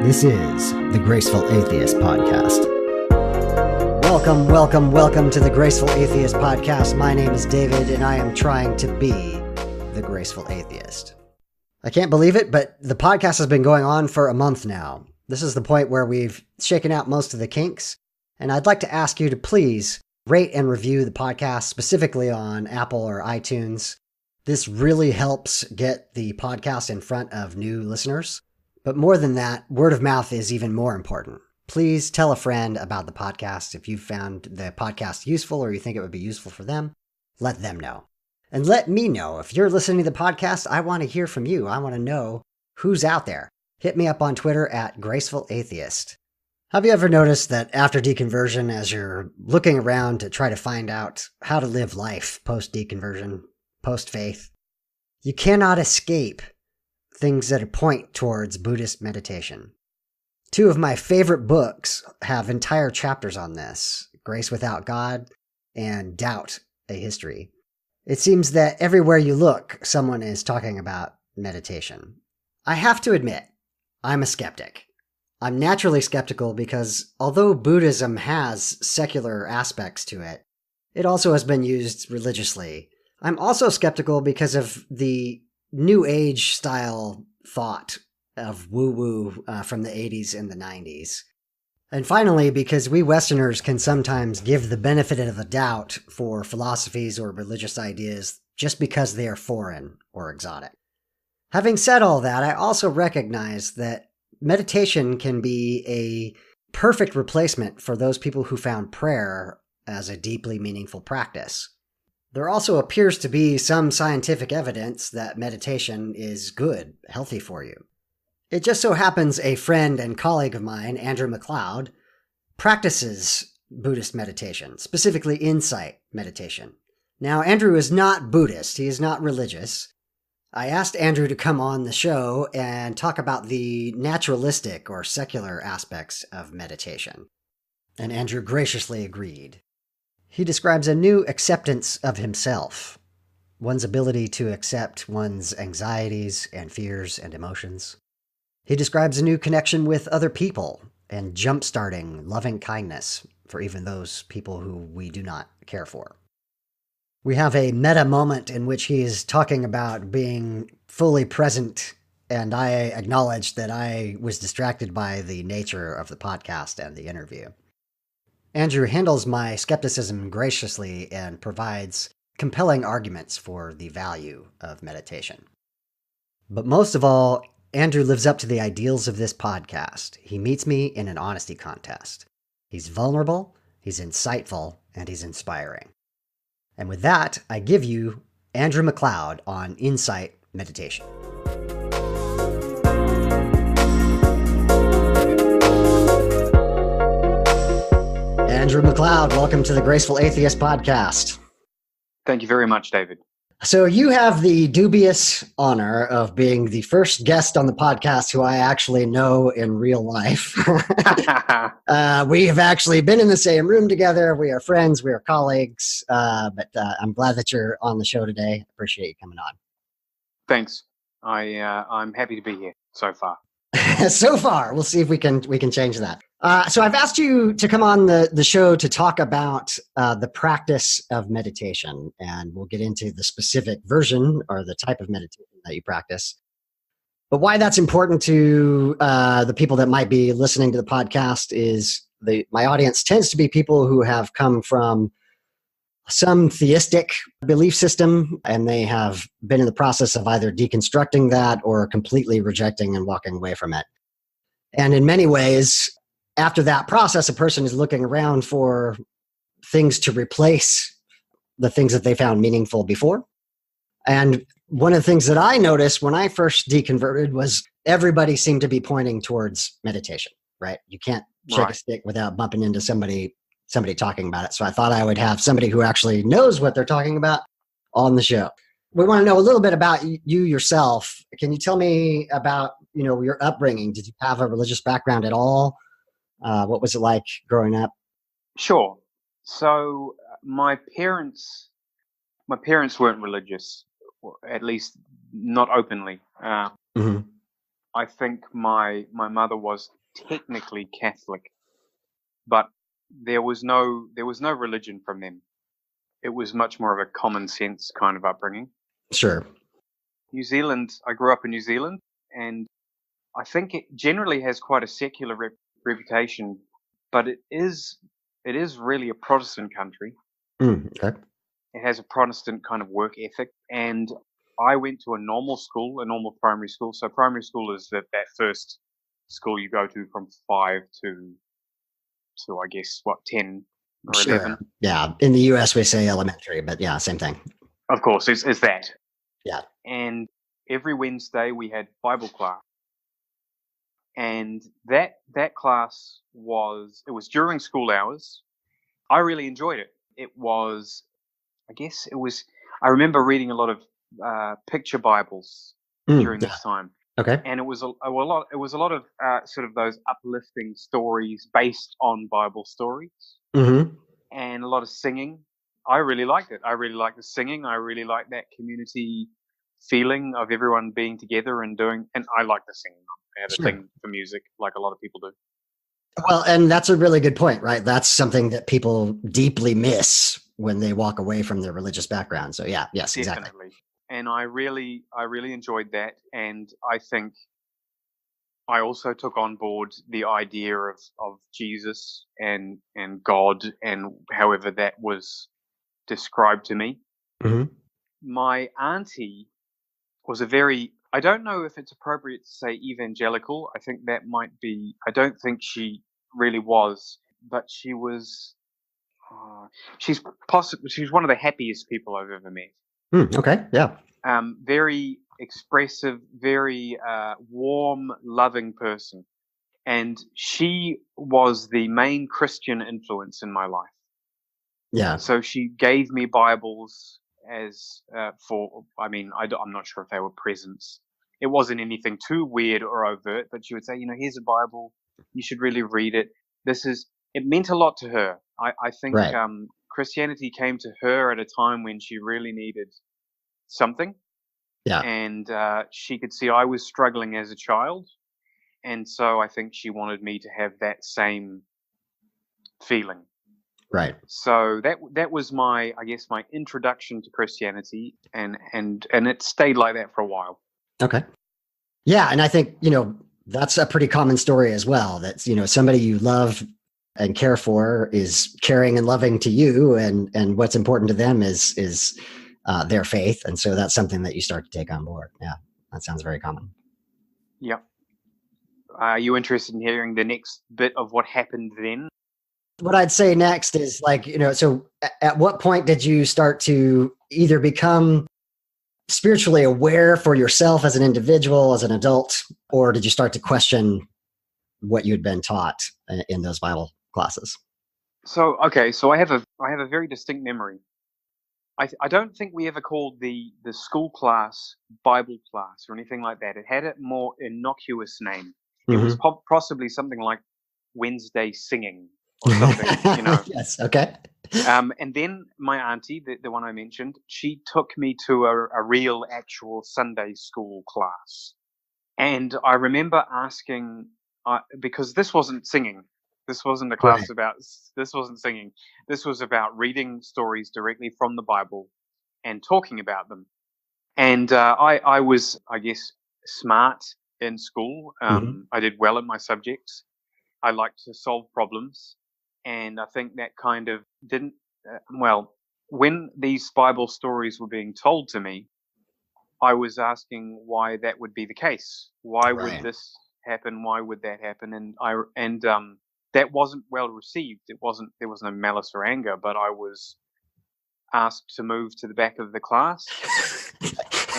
This is the Graceful Atheist Podcast. Welcome to the Graceful Atheist Podcast. My name is David, and I am trying to be the Graceful Atheist. I can't believe it, but the podcast has been going on for a month now. This is the point where we've shaken out most of the kinks, and I'd like to ask you to please rate and review the podcast, specifically on Apple or iTunes. This really helps get the podcast in front of new listeners. But more than that, word of mouth is even more important. Please tell a friend about the podcast. If you found the podcast useful or you think it would be useful for them, let them know. And let me know. If you're listening to the podcast, I want to hear from you. I want to know who's out there. Hit me up on Twitter at Graceful Atheist. Have you ever noticed that after deconversion, as you're looking around to try to find out how to live life post-deconversion, post-faith, you cannot escape things that point towards Buddhist meditation? Two of my favorite books have entire chapters on this: Grace Without God and Doubt, A History. It seems that everywhere you look, someone is talking about meditation. I have to admit, I'm a skeptic. I'm naturally skeptical because although Buddhism has secular aspects to it, it also has been used religiously. I'm also skeptical because of the New Age style thought of woo-woo from the 80s and the 90s. And finally, because we Westerners can sometimes give the benefit of the doubt for philosophies or religious ideas just because they are foreign or exotic. Having said all that, I also recognize that meditation can be a perfect replacement for those people who found prayer as a deeply meaningful practice. There also appears to be some scientific evidence that meditation is good, healthy for you. It just so happens a friend and colleague of mine, Andrew McLeod, practices Buddhist meditation, specifically insight meditation. Now, Andrew is not Buddhist. He is not religious. I asked Andrew to come on the show and talk about the naturalistic or secular aspects of meditation. And Andrew graciously agreed. He describes a new acceptance of himself, one's ability to accept one's anxieties and fears and emotions. He describes a new connection with other people and jump-starting loving kindness for even those people who we do not care for. We have a meta moment in which he is talking about being fully present, and I acknowledge that I was distracted by the nature of the podcast and the interview. Andrew handles my skepticism graciously and provides compelling arguments for the value of meditation. But most of all, Andrew lives up to the ideals of this podcast. He meets me in an honesty contest. He's vulnerable, he's insightful, and he's inspiring. And with that, I give you Andrew McLeod on Insight Meditation. Andrew McLeod, welcome to the Graceful Atheist Podcast. Thank you very much, David. So you have the dubious honor of being the first guest on the podcast who I actually know in real life. We have actually been in the same room together. We are friends. We are colleagues. But I'm glad that you're on the show today. Appreciate you coming on. Thanks. I'm happy to be here so far. So far, we'll see if we can change that. So I've asked you to come on the show to talk about the practice of meditation, and we'll get into the specific version or the type of meditation that you practice. But why that's important to the people that might be listening to the podcast is my audience tends to be people who have come from some theistic belief system, and they have been in the process of either deconstructing that or completely rejecting and walking away from it. And in many ways, after that process, a person is looking around for things to replace the things that they found meaningful before. And one of the things that I noticed when I first deconverted was everybody seemed to be pointing towards meditation, right? You can't shake a stick without bumping into somebody talking about it. So I thought I would have somebody who actually knows what they're talking about on the show. We want to know a little bit about you yourself. Can you tell me about, your upbringing? Did you have a religious background at all? What was it like growing up? Sure. So my parents weren't religious, or at least not openly. I think my mother was technically Catholic, but there was no religion from them. It was much more of a common sense kind of upbringing. Sure. New Zealand, I grew up in New Zealand, and I think it generally has quite a secular reputation, but it is really a Protestant country. Okay. It has a Protestant kind of work ethic, and I went to a normal school, a normal primary school. So primary school is that first school you go to from 5 to I guess 10 or 11. Sure. Yeah. In the US, we say elementary, but yeah, same thing. Of course, it's that. Yeah. And every Wednesday we had Bible class. And that class was during school hours. I really enjoyed it. I remember reading a lot of picture Bibles during this time. Okay. And it was a lot of sort of those uplifting stories based on Bible stories, and a lot of singing. I really liked it. I really liked the singing. I really liked that community feeling of everyone being together and I like the singing. I had a thing for music, like a lot of people do. Well, and that's a really good point, right? That's something that people deeply miss when they walk away from their religious background. So yeah, yes, Definitely. Exactly. And I really enjoyed that. And I think I also took on board the idea of Jesus and God and however that was described to me. My auntie was I don't know if it's appropriate to say evangelical. I think that might be, I don't think she really was, but she was, she's one of the happiest people I've ever met. Okay. Yeah. Very expressive, very warm, loving person. And she was the main Christian influence in my life. Yeah. So she gave me Bibles as I'm not sure if they were presents. It wasn't anything too weird or overt, but she would say, here's a Bible. You should really read it. It meant a lot to her. I think Christianity came to her at a time when she really needed something. Yeah. And she could see I was struggling as a child. And so I think she wanted me to have that same feeling. Right. So that was my introduction to Christianity, and it stayed like that for a while. Okay. Yeah, and I think, that's a pretty common story as well. That, somebody you love and care for is caring and loving to you, and what's important to them is their faith, and so that's something that you start to take on board. Yeah, that sounds very common. Yep. Are you interested in hearing the next bit of what happened then? What I'd say next is so at what point did you start to either become spiritually aware for yourself as an individual, as an adult, or did you start to question what you'd been taught in those Bible classes? So I have a very distinct memory. I don't think we ever called the school class Bible class or anything like that. It had a more innocuous name. It was possibly something like Wednesday singing or something, Yes. Okay. And then my auntie, the one I mentioned, she took me to a real, actual Sunday school class. And I remember asking, because this wasn't singing. This wasn't a class this wasn't singing. This was about reading stories directly from the Bible and talking about them. And I was, I guess, smart in school. I did well at my subjects. I liked to solve problems. And I think that kind of didn't, when these Bible stories were being told to me, I was asking why that would be the case. Why would this happen? Why would that happen? And that wasn't well received. There was no malice or anger, but I was asked to move to the back of the class.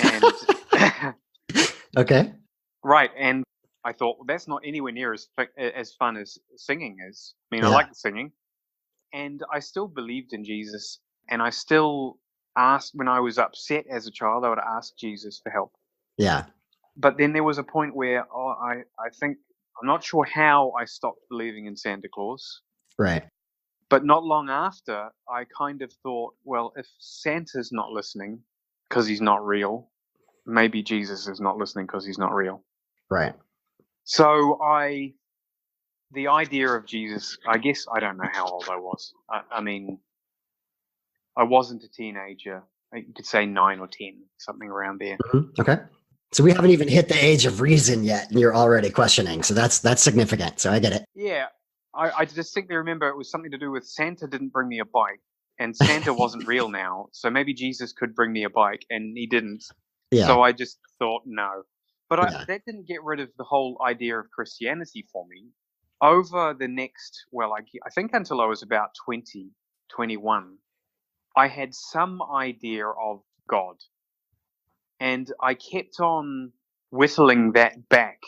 And okay. Right. And I thought, well, that's not anywhere near as fun as singing is. I mean, I like the singing. And I still believed in Jesus. And I still asked, when I was upset as a child, I would ask Jesus for help. Yeah. But then there was a point where I think, I'm not sure how I stopped believing in Santa Claus. Right. But not long after, I kind of thought, well, if Santa's not listening because he's not real, maybe Jesus is not listening because he's not real. Right. So I the idea of Jesus, I guess I don't know how old I was. I mean, I wasn't a teenager. You could say 9 or 10, something around there. Mm-hmm. Okay. So we haven't even hit the age of reason yet, and you're already questioning. So that's significant. So I get it. Yeah, I distinctly remember it was something to do with Santa didn't bring me a bike, and Santa wasn't real now. So maybe Jesus could bring me a bike, and he didn't. Yeah. So I just thought no. But Yeah. that didn't get rid of the whole idea of Christianity for me. Over the next, well, I think until I was about 20, 21, I had some idea of God. And I kept on whittling that back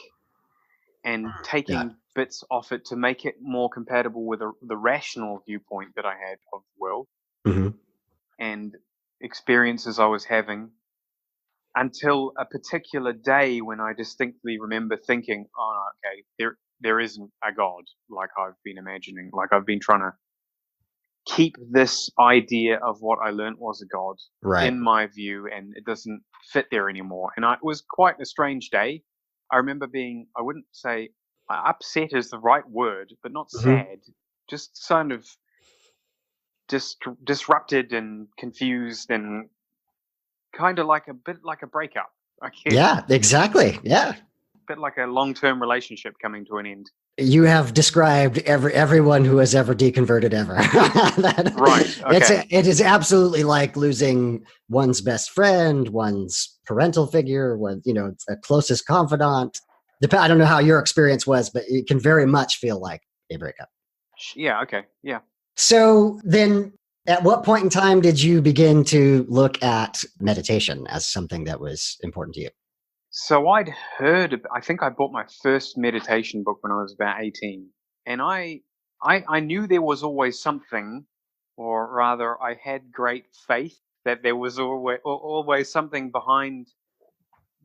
and Yeah. taking bits off it to make it more compatible with the rational viewpoint that I had of the world Mm-hmm. and experiences I was having, until a particular day when I distinctly remember thinking, oh, okay, there isn't a God like I've been imagining, like I've been trying to keep this idea of what I learned was a God Right. in my view, and it doesn't fit there anymore. And it was quite a strange day. I remember being, I wouldn't say upset is the right word, but not Mm-hmm. sad, just kind of disrupted and confused and kind of like a bit like a breakup, I guess. Yeah, exactly. Yeah. A bit like a long-term relationship coming to an end. You have described everyone who has ever deconverted ever. Right. Okay. It is absolutely like losing one's best friend, one's parental figure, a closest confidant. I don't know how your experience was, but it can very much feel like a breakup. Yeah. Okay. Yeah. So then, at what point in time did you begin to look at meditation as something that was important to you? So I think I bought my first meditation book when I was about 18. And I knew there was always something, or rather I had great faith that there was always something behind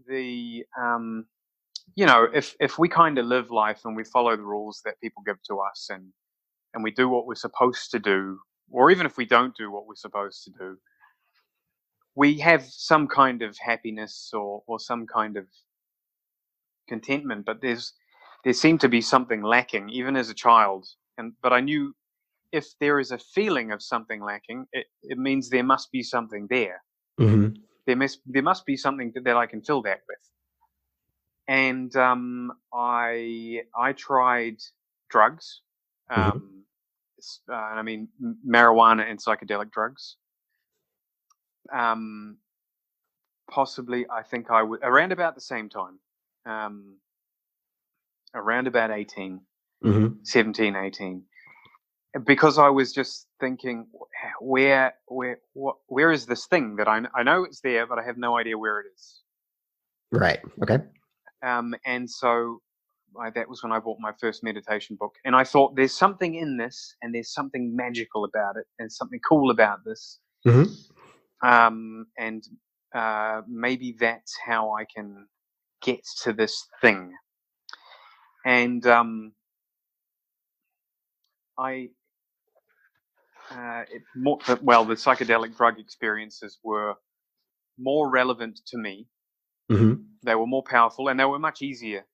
the, if we kind of live life and we follow the rules that people give to us, and we do what we're supposed to do, or even if we don't do what we're supposed to do, we have some kind of happiness or some kind of contentment. But there seemed to be something lacking even as a child, but I knew if there is a feeling of something lacking, it means there must be something there. Mm-hmm. There must be something that I can fill that with. And I tried drugs, Mm-hmm. I mean marijuana and psychedelic drugs. Possibly, I think I would around about the same time. Around about 18, Mm-hmm. 17, 18, because I was just thinking, where is this thing that I know it's there, but I have no idea where it is. Right. Okay. And so that was when I bought my first meditation book, and I thought, there's something in this, and there's something magical about it, and something cool about this. Mm-hmm. And maybe that's how I can get to this thing. And the psychedelic drug experiences were more relevant to me. Mm-hmm. They were more powerful, and they were much easier.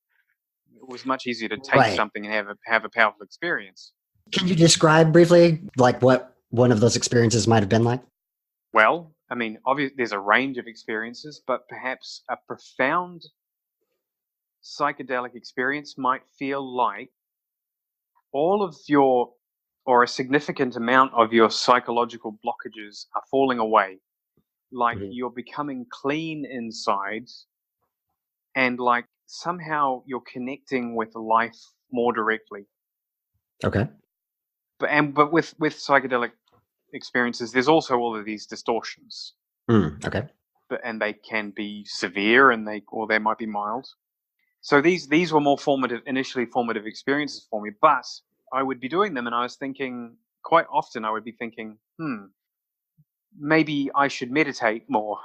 It was much easier to take Right. something and have a powerful experience. Can you describe briefly, like, what one of those experiences might have been like? Well, I mean, obviously, there's a range of experiences, but perhaps a profound psychedelic experience might feel like all of your, or a significant amount of your psychological blockages are falling away. Like Mm-hmm. you're becoming clean inside, and like somehow you're connecting with life more directly. Okay. But with psychedelic experiences, there's also all of these distortions. Okay. And they can be severe, or they might be mild. So these were more initially formative experiences for me. But I would be doing them, and I was thinking, quite often I would be thinking, maybe I should meditate more.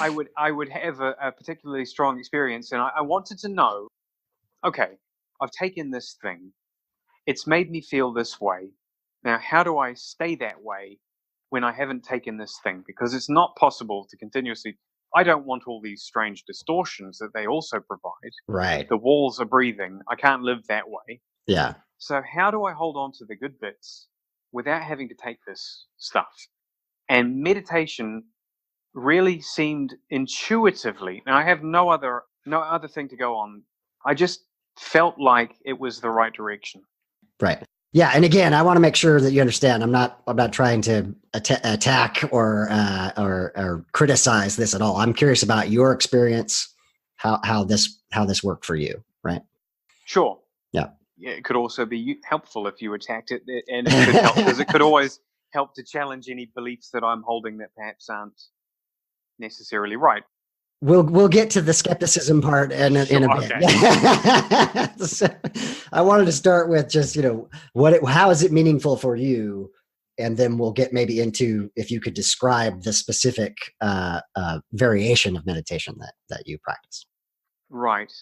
I would have a particularly strong experience, and I wanted to know, okay, I've taken this thing. It's made me feel this way. Now, how do I stay that way when I haven't taken this thing? Because it's not possible to continuously I don't want all these strange distortions that they also provide. Right. The walls are breathing. I can't live that way. Yeah. So how do I hold on to the good bits without having to take this stuff? And meditation really seemed intuitively, and I have no other thing to go on. I just felt like it was the right direction. Right. Yeah. And again, I want to make sure that you understand. I'm not trying to attack or criticize this at all. I'm curious about your experience, how this worked for you. Right. Sure. Yeah. Yeah. It could also be helpful if you attacked it, and it could help because it could always help to challenge any beliefs that I'm holding that perhaps aren't necessarily right. We'll get to the skepticism part in a bit. Okay. So, I wanted to start with just, how is it meaningful for you? And then we'll get maybe into if you could describe the specific variation of meditation that you practice. Right.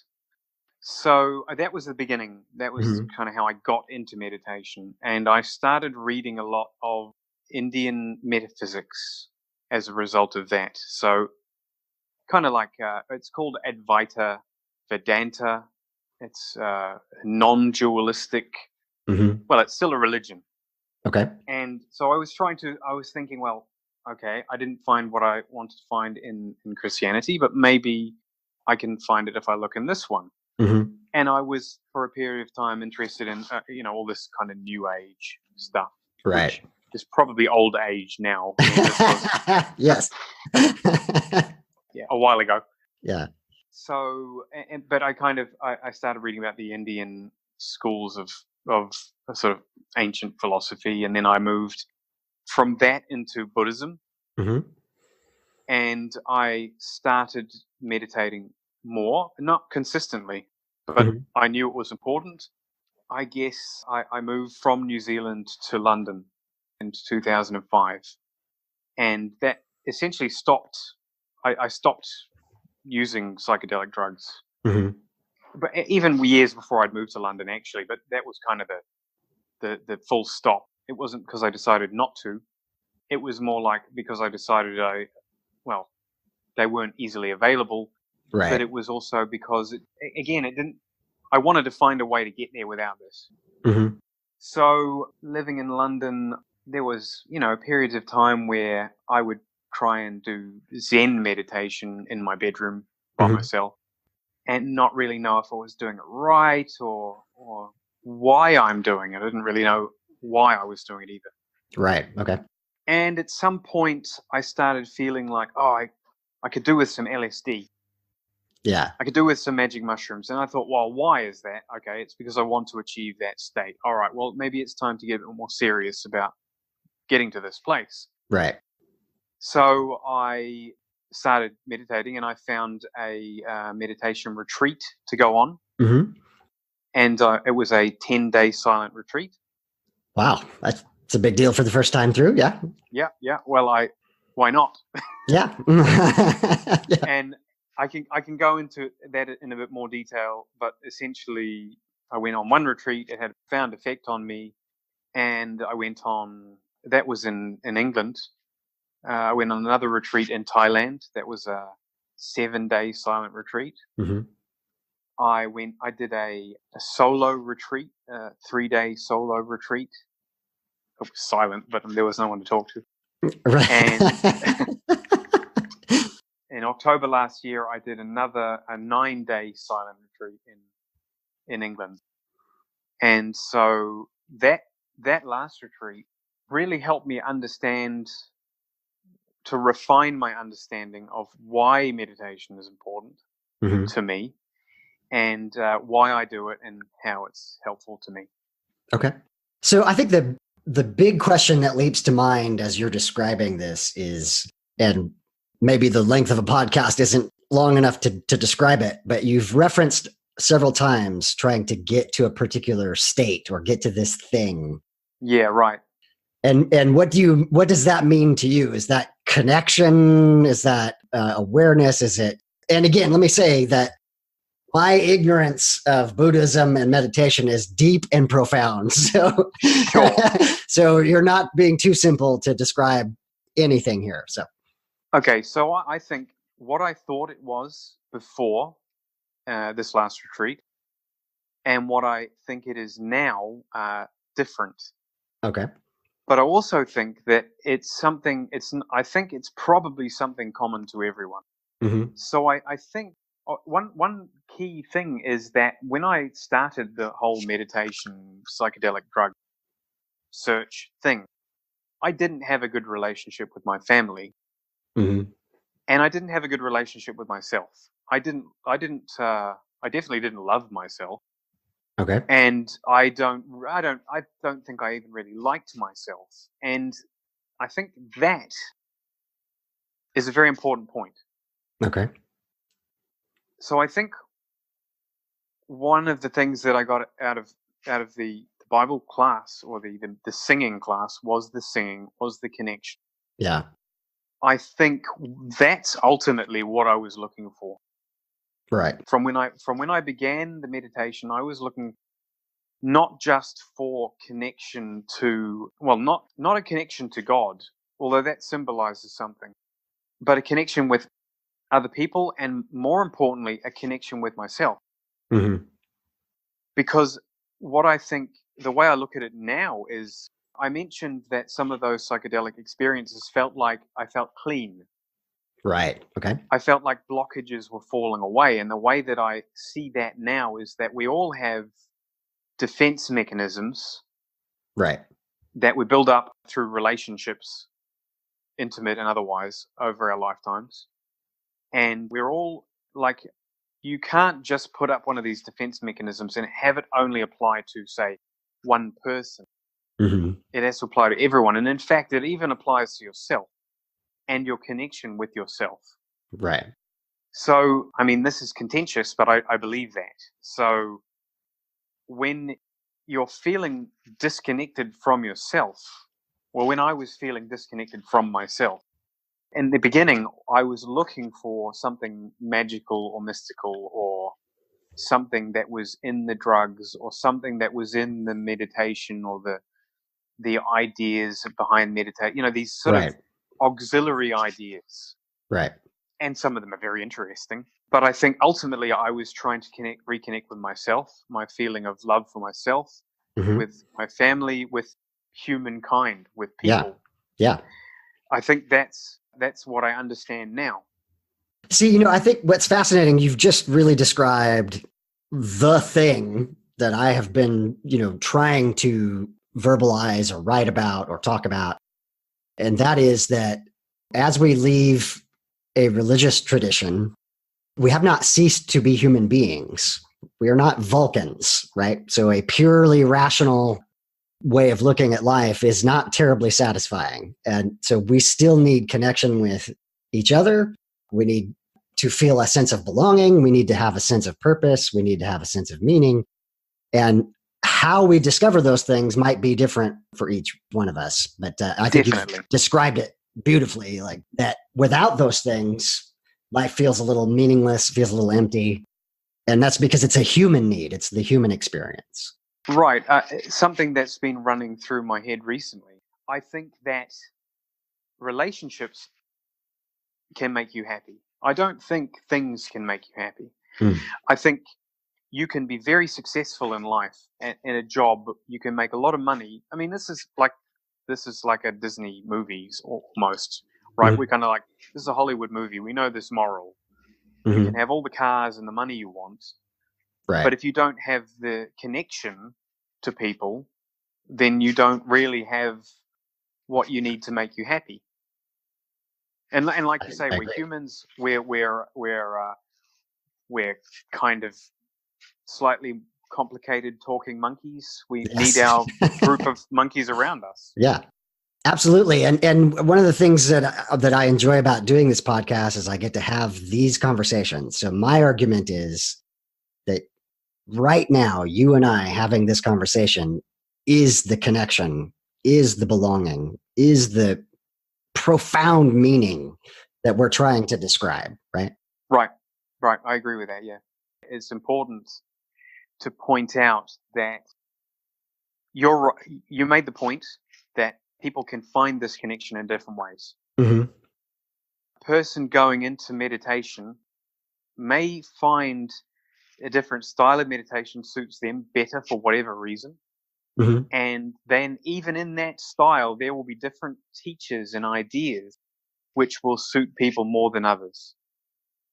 So that was the beginning. That was Mhm. kind of how I got into meditation. And I started reading a lot of Indian metaphysics as a result of that. So kind of like, it's called Advaita Vedanta. It's non-dualistic. Mm-hmm. Well, it's still a religion. Okay. And so I was thinking, well, okay, I didn't find what I wanted to find in Christianity, but maybe I can find it if I look in this one. Mm-hmm. And I was, for a period of time, interested in, all this kind of new age stuff. Right. Which is probably old age now. Yes. Yeah, a while ago. Yeah. So, but I started reading about the Indian schools of sort of ancient philosophy, and then I moved from that into Buddhism. Mm-hmm. And I started meditating more, not consistently, but Mm-hmm. I knew it was important. I guess I moved from New Zealand to London in 2005, and that essentially stopped. I stopped using psychedelic drugs, Mm-hmm. but even years before I'd moved to London, actually. But that was kind of the full stop. It wasn't because I decided not to. It was more like because I decided they weren't easily available. Right. But it was also because it didn't. I wanted to find a way to get there without this. Mm-hmm. So living in London, there was, periods of time where I would try and do Zen meditation in my bedroom by Mm-hmm. myself and not really know if I was doing it right or why I'm doing it. I didn't really know why I was doing it either. Right. Okay. And at some point I started feeling like, I could do with some LSD. Yeah. I could do with some magic mushrooms. And I thought, well, why is that? Okay, it's because I want to achieve that state. All right, well, maybe it's time to get a bit more serious about getting to this place. Right. So I started meditating, and I found a meditation retreat to go on. Mm-hmm. And it was a 10-day silent retreat. Wow. That's a big deal for the first time through. Yeah. Yeah. Well, why not? Yeah. Yeah. And I can go into that in a bit more detail, but essentially I went on one retreat. It had a profound effect on me, and I went on, that was in England. I went on another retreat in Thailand. That was a 7-day silent retreat. Mm-hmm. I did a solo retreat, a 3-day solo retreat. It was silent, but there was no one to talk to. Right. And in October last year, I did a 9-day silent retreat in England. And so that last retreat really helped me to refine my understanding of why meditation is important Mm-hmm. to me, and why I do it and how it's helpful to me. Okay. So I think the big question that leaps to mind as you're describing this is, and maybe the length of a podcast isn't long enough to describe it, but you've referenced several times trying to get to a particular state or get to this thing. Yeah, right. And what does that mean to you? Is that connection? Is that awareness? Is it? And again, let me say that my ignorance of Buddhism and meditation is deep and profound. So, Sure. So you're not being too simple to describe anything here. So, Okay, so I think what I thought it was before this last retreat and what I think it is now are different. Okay. But I also think that it's something. I think it's probably something common to everyone. Mm-hmm. So I think one key thing is that when I started the whole meditation psychedelic drug search thing, I didn't have a good relationship with my family, Mm-hmm. and I didn't have a good relationship with myself. I didn't. I definitely didn't love myself, Okay. and I don't. I don't think I even really liked myself, and I think that is a very important point. Okay. So I think one of the things that I got out of the Bible class or the singing class was the connection. Yeah. I think that's ultimately what I was looking for. Right. From when I began the meditation, I was looking not just for connection to not a connection to God, although that symbolizes something, but a connection with other people and more importantly, a connection with myself. Mm-hmm. Because what I think, the way I look at it now is, I mentioned that some of those psychedelic experiences felt like I felt clean. Right. Okay. I felt like blockages were falling away. And the way that I see that now is that we all have defense mechanisms Right. that we build up through relationships, intimate and otherwise, over our lifetimes. And we're all like, you can't just put up one of these defense mechanisms and have it only apply to, say, one person. Mm-hmm. It has to apply to everyone. And in fact, it even applies to yourself and your connection with yourself. Right. So, I mean, this is contentious, but I believe that. So, when you're feeling disconnected from yourself, well, when I was feeling disconnected from myself, in the beginning, I was looking for something magical or mystical or something that was in the drugs or something that was in the meditation or the ideas behind meditation, these sort of Right. auxiliary ideas. Right. And some of them are very interesting. But I think ultimately I was trying to reconnect with myself, my feeling of love for myself, Mm-hmm. with my family, with humankind, with Yeah. people. Yeah. I think that's what I understand now. See, I think what's fascinating, you've just really described the thing that I have been, trying to verbalize or write about or talk about. And that is that as we leave a religious tradition, we have not ceased to be human beings. We are not Vulcans, right? So a purely rational way of looking at life is not terribly satisfying. And so we still need connection with each other. We need to feel a sense of belonging. We need to have a sense of purpose. We need to have a sense of meaning. And how we discover those things might be different for each one of us. But I think Definitely. you've described it beautifully, like that without those things, life feels a little meaningless, feels a little empty. And that's because it's a human need. It's the human experience. Right. Something that's been running through my head recently. I think that relationships can make you happy. I don't think things can make you happy. Mm. I think you can be very successful in life and in a job. You can make a lot of money. I mean, this is like a Disney movies almost, right? Mm-hmm. We're kind of like, this is a Hollywood movie. We know this moral. You Mm-hmm. can have all the cars and the money you want, Right. but if you don't have the connection to people, then you don't really have what you need to make you happy. And like you say, I we're agree. humans. We're kind of slightly complicated talking monkeys. We need Yes. our group of monkeys around us. Yeah. Absolutely. And one of the things that I enjoy about doing this podcast is I get to have these conversations. So my argument is that right now, you and I having this conversation is the connection, is the belonging, is the profound meaning that we're trying to describe, right? Right. I agree with that. Yeah. It's important to point out that you made the point that people can find this connection in different ways. Mm-hmm. person going into meditation may find a different style of meditation suits them better for whatever reason. Mm-hmm. And then even in that style, there will be different teachers and ideas which will suit people more than others.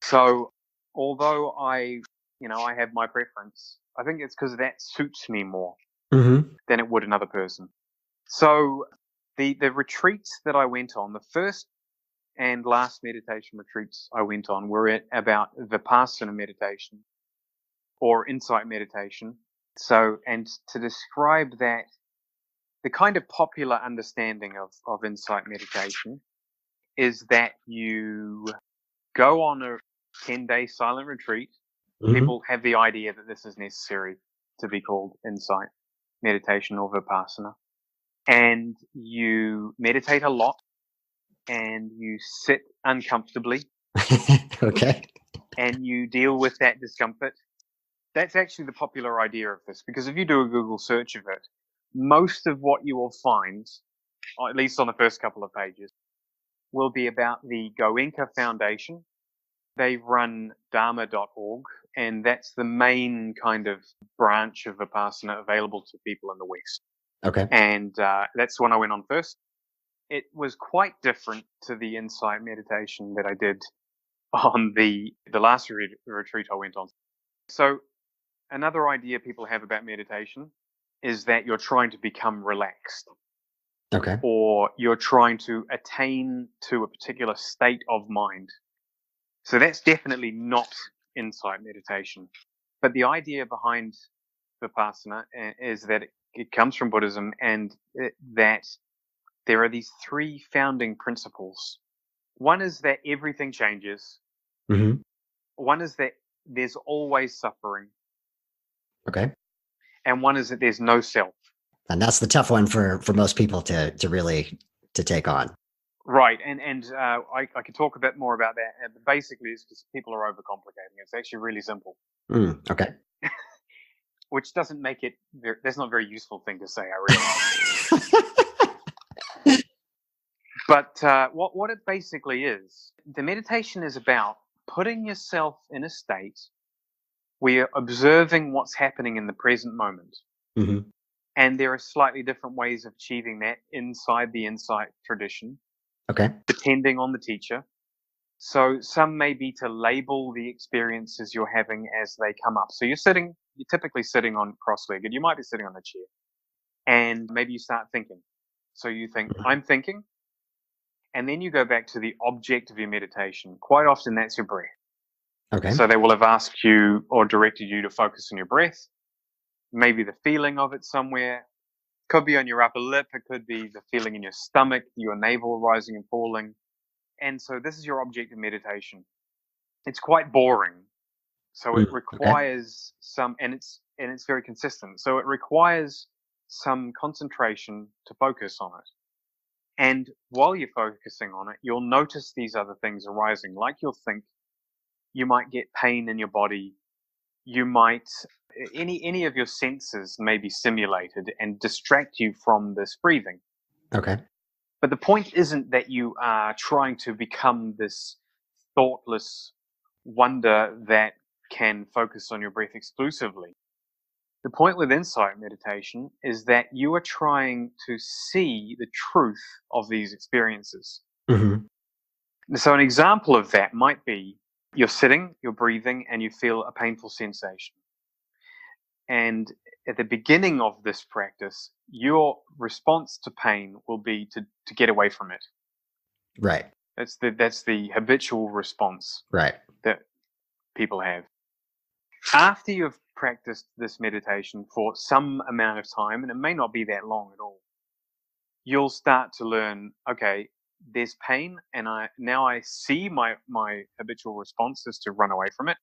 So although I have my preference, I think it's because that suits me more Mm-hmm. than it would another person. So the retreats that I went on, the first and last meditation retreats I went on were about Vipassana meditation or insight meditation. So, and to describe that, the kind of popular understanding of insight meditation is that you go on a 10-day silent retreat. Mm-hmm. People have the idea that this is necessary to be called insight meditation or Vipassana. And you meditate a lot and you sit uncomfortably Okay. and you deal with that discomfort. That's actually the popular idea of this, because if you do a Google search of it, most of what you will find, or at least on the first couple of pages, will be about the Goenka Foundation. They run dharma.org, and that's the main kind of branch of Vipassana available to people in the West. Okay. And that's the one I went on first. It was quite different to the insight meditation that I did on the last retreat I went on. So another idea people have about meditation is that you're trying to become relaxed, Okay. or you're trying to attain to a particular state of mind. So that's definitely not insight meditation. But the idea behind Vipassana is that it comes from Buddhism, and that there are these three founding principles. One is that everything changes. Mm-hmm. One is that there's always suffering. Okay. And one is that there's no self. And that's the tough one for most people to really to take on. Right, and I could talk a bit more about that. But basically, it's because people are overcomplicating it. It's actually really simple. Okay. Which doesn't make it. That's not a very useful thing to say, I realize. But what it basically is, the meditation is about putting yourself in a state where you're observing what's happening in the present moment. Mm-hmm. And there are slightly different ways of achieving that inside the insight tradition. Okay. Depending on the teacher. So some may be to label the experiences you're having as they come up. So you're typically sitting on cross-legged. You might be sitting on a chair. And maybe you start thinking. So you think, I'm thinking. And then you go back to the object of your meditation. Quite often that's your breath. Okay. So they will have asked you or directed you to focus on your breath. Maybe the feeling of it somewhere. Could be on your upper lip. It could be the feeling in your stomach, your navel rising and falling. And so this is your object of meditation. It's quite boring. So it requires some, and it's very consistent. So it requires some concentration to focus on it. And while you're focusing on it, you'll notice these other things arising. Like you'll think, you might get pain in your body. You might, any of your senses may be stimulated and distract you from this breathing. Okay. But the point isn't that you are trying to become this thoughtless wonder that can focus on your breath exclusively. The point with insight meditation is that you are trying to see the truth of these experiences. Mm-hmm. So an example of that might be you're sitting, you're breathing, and you feel a painful sensation. And at the beginning of this practice, your response to pain will be to get away from it. Right. That's the habitual response Right. that people have. After you've practiced this meditation for some amount of time, and it may not be that long at all, you'll start to learn, okay, there's pain, and I see my habitual response is to run away from it.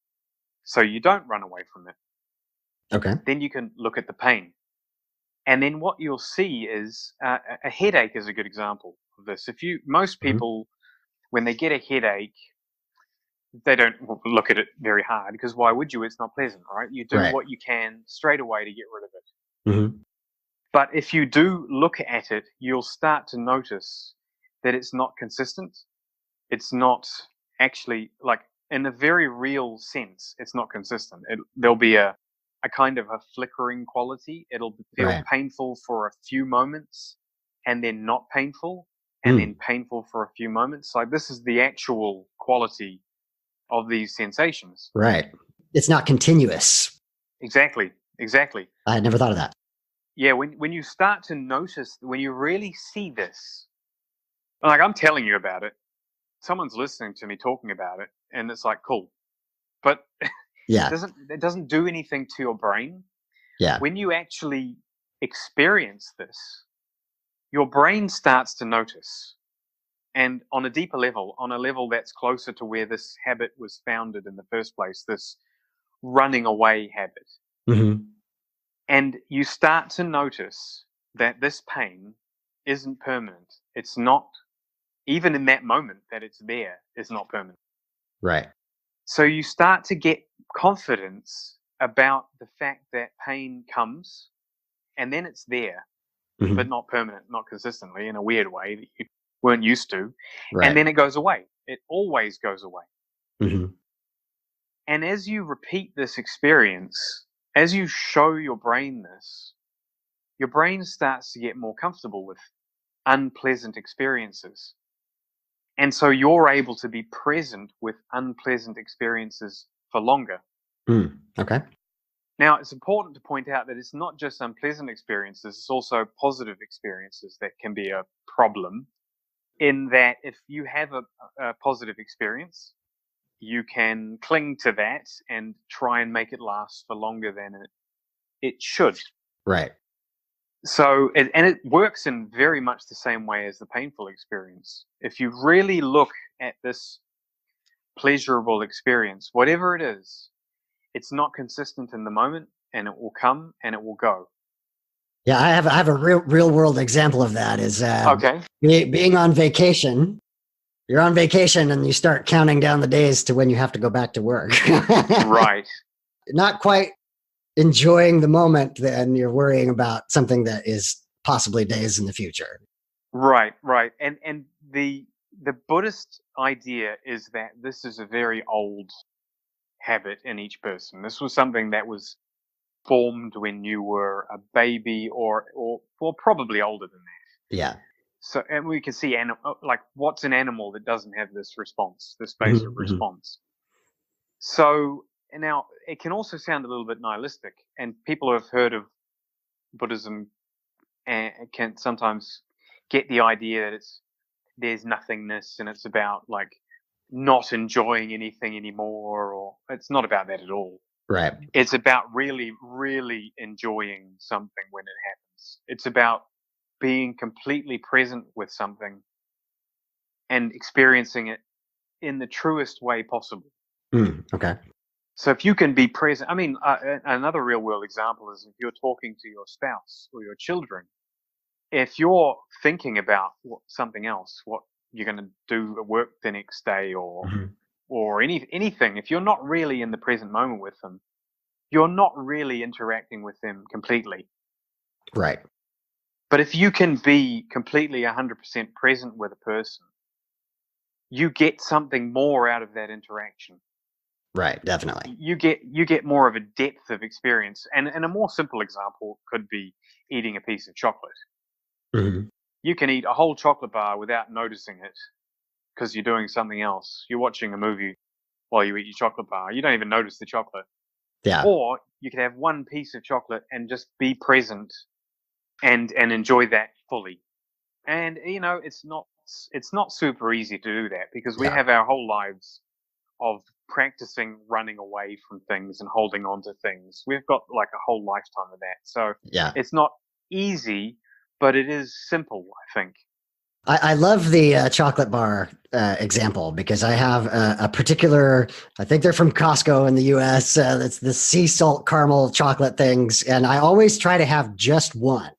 So you don't run away from it. Okay. Then you can look at the pain. And then what you'll see is a headache is a good example of this. Most people, when they get a headache, they don't look at it very hard, because why would you? It's not pleasant, right? You do what you can straight away to get rid of it. Mm-hmm. But if you do look at it, you'll start to notice that it's not consistent. it's not actually, like, in a very real sense, it's not consistent. There'll be a kind of a flickering quality. It'll feel Right. painful for a few moments and then not painful and Hmm. then painful for a few moments. Like, this is the actual quality of these sensations. Right. It's not continuous. Exactly. Exactly. I had never thought of that. Yeah, when you start to notice, when you really see this, like, I'm telling you about it, someone's listening to me talking about it, and it's like, cool. But Yeah. it doesn't do anything to your brain. Yeah. When you actually experience this, your brain starts to notice. And on a deeper level, on a level that's closer to where this habit was founded in the first place, this running away habit. Hmm. And you start to notice that this pain isn't permanent. It's not, even in that moment that it's there, is not permanent. Right. So you start to get confidence about the fact that pain comes and then it's there, but Hmm. not permanent, not consistently, in a weird way that you weren't used to. And Right. then it goes away. It always goes away. Hmm. And as you repeat this experience, as you show your brain this, your brain starts to get more comfortable with unpleasant experiences. And so you're able to be present with unpleasant experiences for longer. Okay. Now, it's important to point out that it's not just unpleasant experiences, it's also positive experiences that can be a problem. In that, if you have a positive experience, you can cling to that and try and make it last for longer than it should. Right. So, it works in very much the same way as the painful experience. If you really look at this pleasurable experience, whatever it is, it's not consistent in the moment, and it will come and it will go. Yeah, I have a real world example of that. Is Okay. being on vacation. You're on vacation and you start counting down the days to when you have to go back to work. Right. Not quite enjoying the moment, then you're worrying about something that is possibly days in the future. Right. Right. And the Buddhist idea is that this is a very old habit in each person. This was something that was formed when you were a baby, or probably older than that. Yeah. So, and we can see, like, what's an animal that doesn't have this response, this basic Hmm. response? So now it can also sound a little bit nihilistic, and people who have heard of Buddhism can sometimes get the idea that there's nothingness and it's about, like, not enjoying anything anymore, or it's not about that at all. Right. It's about really, really enjoying something when it happens. It's about being completely present with something and experiencing it in the truest way possible. Okay. So if you can be present, I mean, another real world example is if you're talking to your spouse or your children. If you're thinking about something else, what you're going to do at work the next day, Hmm. or anything, if you're not really in the present moment with them, you're not really interacting with them completely. Right. But if you can be completely 100% present with a person, you get something more out of that interaction. Right. Definitely. You get more of a depth of experience. And a more simple example could be eating a piece of chocolate. Hmm. You can eat a whole chocolate bar without noticing it because you're doing something else. You're watching a movie while you eat your chocolate bar. You don't even notice the chocolate. Yeah. Or you could have one piece of chocolate and just be present and enjoy that fully. And it's not super easy to do that because we Yeah. have our whole lives of practicing running away from things and holding on to things. We've got like a whole lifetime of that. So Yeah. it's not easy, but it is simple, I think. I love the chocolate bar example because I have a particular, I think they're from Costco in the US. It's the sea salt caramel chocolate things. And I always try to have just one.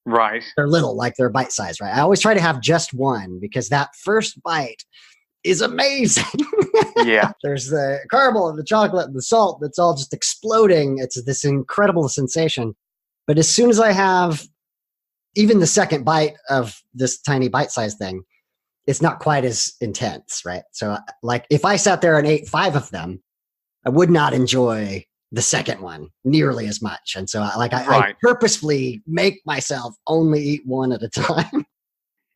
Right. They're little, like they're bite sized, right? I always try to have just one because that first bite is amazing. Yeah. There's the caramel and the chocolate and the salt that's all just exploding. It's this incredible sensation. But as soon as I have even the second bite of this tiny bite-sized thing, it's not quite as intense, right? So like if I sat there and ate 5 of them, I would not enjoy the second one nearly as much. And so I purposefully make myself only eat one at a time.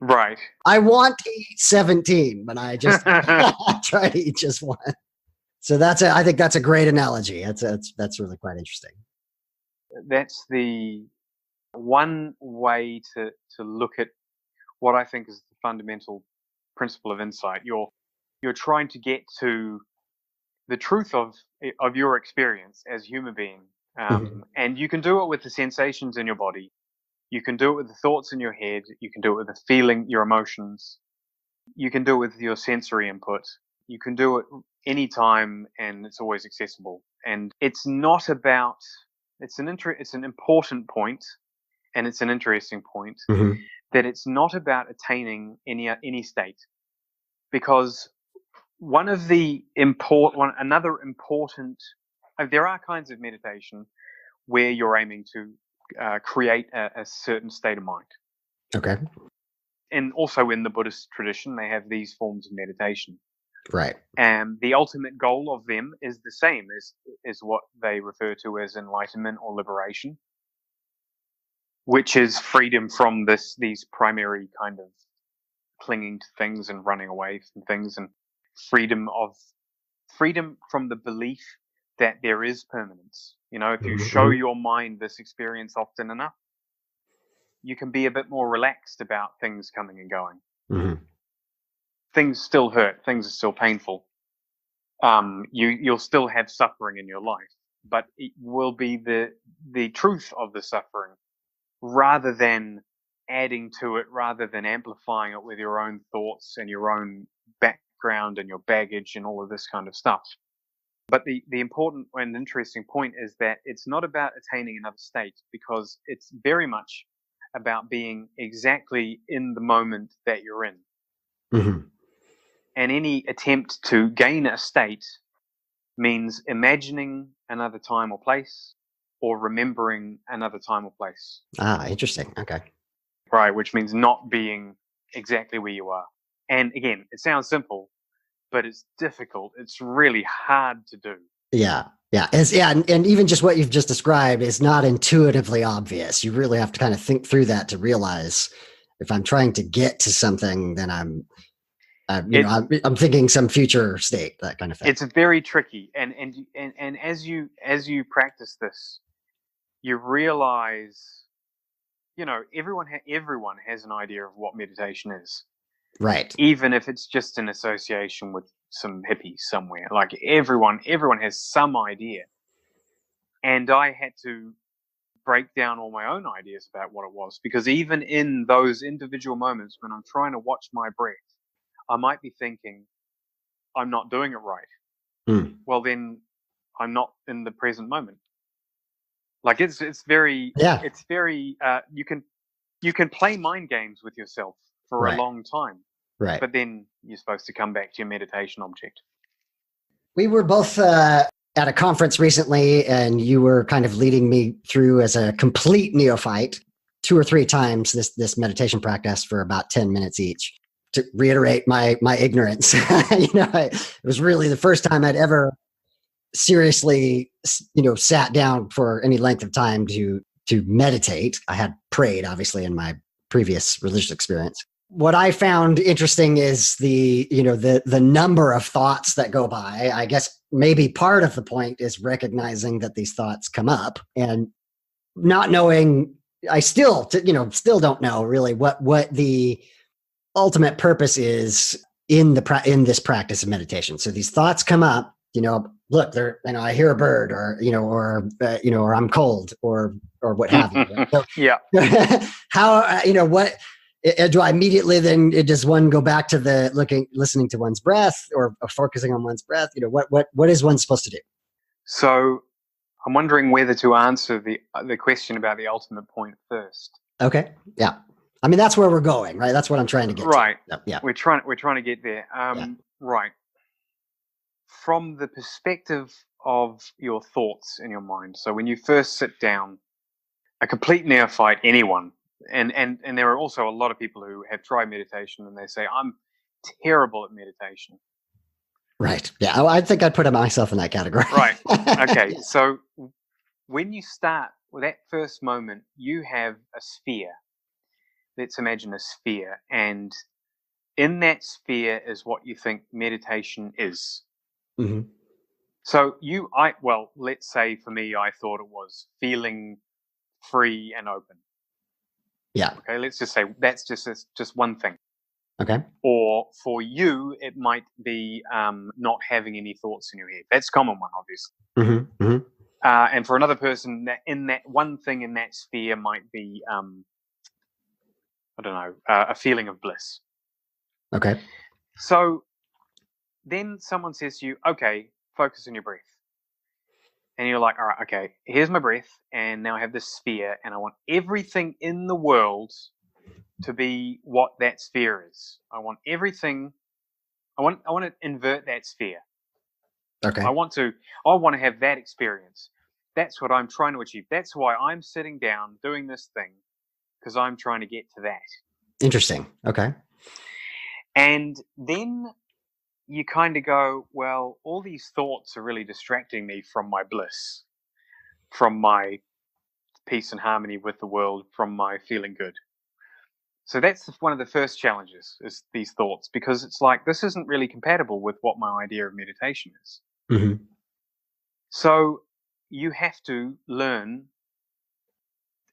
Right. I want to eat 17, but I just try to eat just one. So I think that's a great analogy. That's really quite interesting. That's the one way to look at what I think is the fundamental principle of insight. You're trying to get to the truth of your experience as a human being, and you can do it with the sensations in your body. You can do it with the thoughts in your head. You can do it with the feeling, your emotions. You can do it with your sensory input. You can do it anytime, and it's always accessible. And it's not about. It's an important point, and it's an interesting point that it's not about attaining any state, because another important. There are kinds of meditation where you're aiming to create a certain state of mind. Okay. And also in the Buddhist tradition, they have these forms of meditation. Right. And the ultimate goal of them is the same as what they refer to as enlightenment or liberation, which is freedom from these primary kind of clinging to things and running away from things, and freedom from the belief that there is permanence. If you show your mind this experience often enough, you can be a bit more relaxed about things coming and going. Things still hurt. Things are still painful. You'll still have suffering in your life, but it will be the truth of the suffering, rather than adding to it, rather than amplifying it with your own thoughts and your own background and your baggage and all of this kind of stuff. But the important and interesting point is that it's not about attaining another state, because it's very much about being exactly in the moment that you're in. And any attempt to gain a state means imagining another time or place, or remembering another time or place. Interesting. Okay. Right, which means not being exactly where you are. And again, it sounds simple, but it's difficult. It's really hard to do. Yeah. And even just what you've just described is not intuitively obvious. You really have to kind of think through that to realize if I'm trying to get to something, then I'm thinking some future state, that kind of thing. It's very tricky, and as you practice this, you realize, everyone has an idea of what meditation is. Right. Even if it's just an association with some hippies somewhere, like everyone has some idea. And I had to break down all my own ideas about what it was, because even in those individual moments when I'm trying to watch my breath, I might be thinking, I'm not doing it right. Well, then I'm not in the present moment. Like it's very you can play mind games with yourself for a long time. Right. But then you're supposed to come back to your meditation object. We were both at a conference recently, and you were kind of leading me through as a complete neophyte 2 or 3 times this meditation practice for about 10 minutes each, to reiterate my ignorance. It was really the first time I'd ever seriously, sat down for any length of time to meditate. I had prayed, obviously, in my previous religious experience. What I found interesting is the number of thoughts that go by. I guess maybe part of the point is recognizing that these thoughts come up and not knowing. I still don't know really what the ultimate purpose is in this practice of meditation. So these thoughts come up. Look, I hear a bird, or I'm cold, or what have you. Right? So, yeah. How what? Do I immediately then does one go back to listening to one's breath, or focusing on one's breath? What is one supposed to do? So I'm wondering whether to answer the question about the ultimate point first. Okay. Yeah. I mean, that's where we're going, right? That's what I'm trying to get to. Yeah. We're trying to get there. Right. From the perspective of your thoughts in your mind. So when you first sit down, a complete neophyte, anyone, and there are also a lot of people who have tried meditation and they say, terrible at meditation. Right. Yeah. Oh, I think I'd put myself in that category. Right. Okay. Yes. So when you start with that first moment, you have a sphere. Let's imagine a sphere, and in that sphere is what you think meditation is. Hmm. So well, let's say for me, I thought it was feeling free and open. Yeah. Okay, let's just say that's just one thing. Okay. Or for you, it might be not having any thoughts in your head. That's a common one, obviously. Hmm. Hmm. And for another person, that one thing in that sphere might be, I don't know, a feeling of bliss. Okay. So then someone says to you, okay, focus on your breath. And you're like, all right, okay, here's my breath. And now I have this sphere, and I want everything in the world to be what that sphere is. I want everything. I want to invert that sphere. Okay. I want to have that experience. That's what I'm trying to achieve. That's why I'm sitting down doing this thing, because I'm trying to get to that. Interesting. Okay. And then you kind of go, well, all these thoughts are really distracting me from my bliss, from my peace and harmony with the world, from my feeling good. So that's one of the first challenges, is these thoughts, because it's like, this isn't really compatible with what my idea of meditation is. Hmm. So you have to learn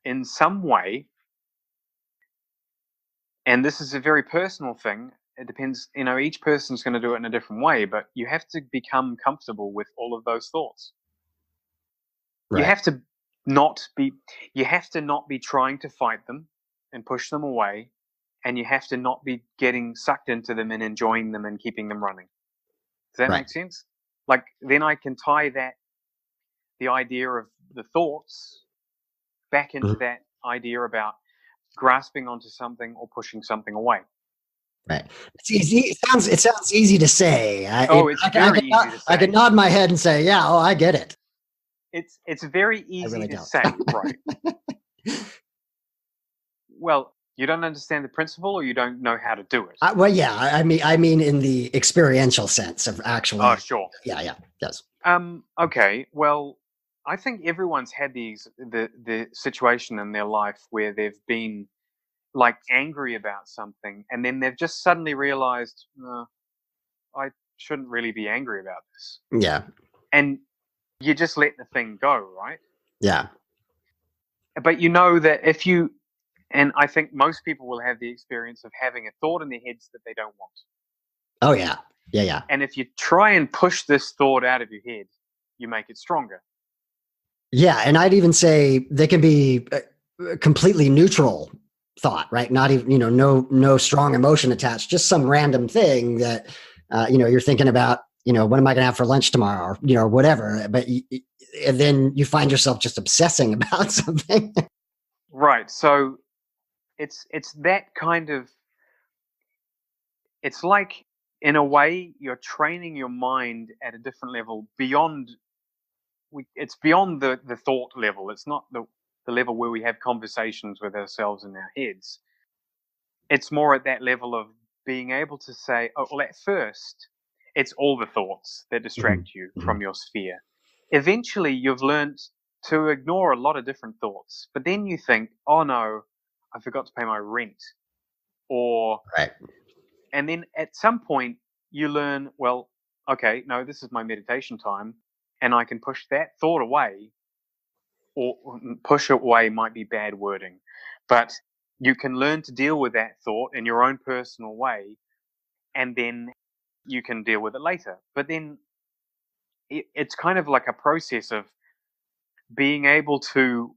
in some way, and this is a very personal thing. It depends, each person's going to do it in a different way, but you have to become comfortable with all of those thoughts. You Right. have to not be trying to fight them and push them away, and you have to not be getting sucked into them and enjoying them and keeping them running. Does that Right. make sense? Like, then I can tie the idea of the thoughts back into Mhm. that idea about grasping onto something or pushing something away. Right. It's easy. It sounds easy to say. Oh, it's very easy to I say. could nod my head and say, yeah, oh, I get it. It's very I easy really to don't. say, right? Well, you don't understand the principle, or you don't know how to do it. Well, yeah. I mean, in the experiential sense of Oh, actually. sure. Yeah. Yeah. Yes. Okay. Well, I think everyone's had the situation in their life where they've been like angry about something, and then they've just suddenly realized, I shouldn't really be angry about this, Yeah. and you just let the thing go, right? Yeah. But you know that and I think most people will have the experience of having a thought in their heads that they don't want. Oh, yeah. Yeah. Yeah. And if you try and push this thought out of your head, you make it stronger. Yeah. And I'd even say they can be completely neutral thought, right? Not even, no strong emotion attached, just some random thing that, you're thinking about, what am I going to have for lunch tomorrow, or, whatever. But and then you find yourself just obsessing about something. Right. So it's that kind of, it's like, in a way, you're training your mind at a different level beyond it's beyond the thought level. It's not the level where we have conversations with ourselves in our heads. It's more at that level of being able to say, oh, well, at first, it's all the thoughts that Mhm. distract you Mhm. from your sphere. Eventually, you've learned to ignore a lot of different thoughts, but then you think, oh no, I forgot to pay my rent. Or, Right. and then at some point, you learn, well, okay, no, this is my meditation time, and I can push that thought away. Or push it away might be bad wording, but you can learn to deal with that thought in your own personal way, and then you can deal with it later. But then it's kind of like a process of being able to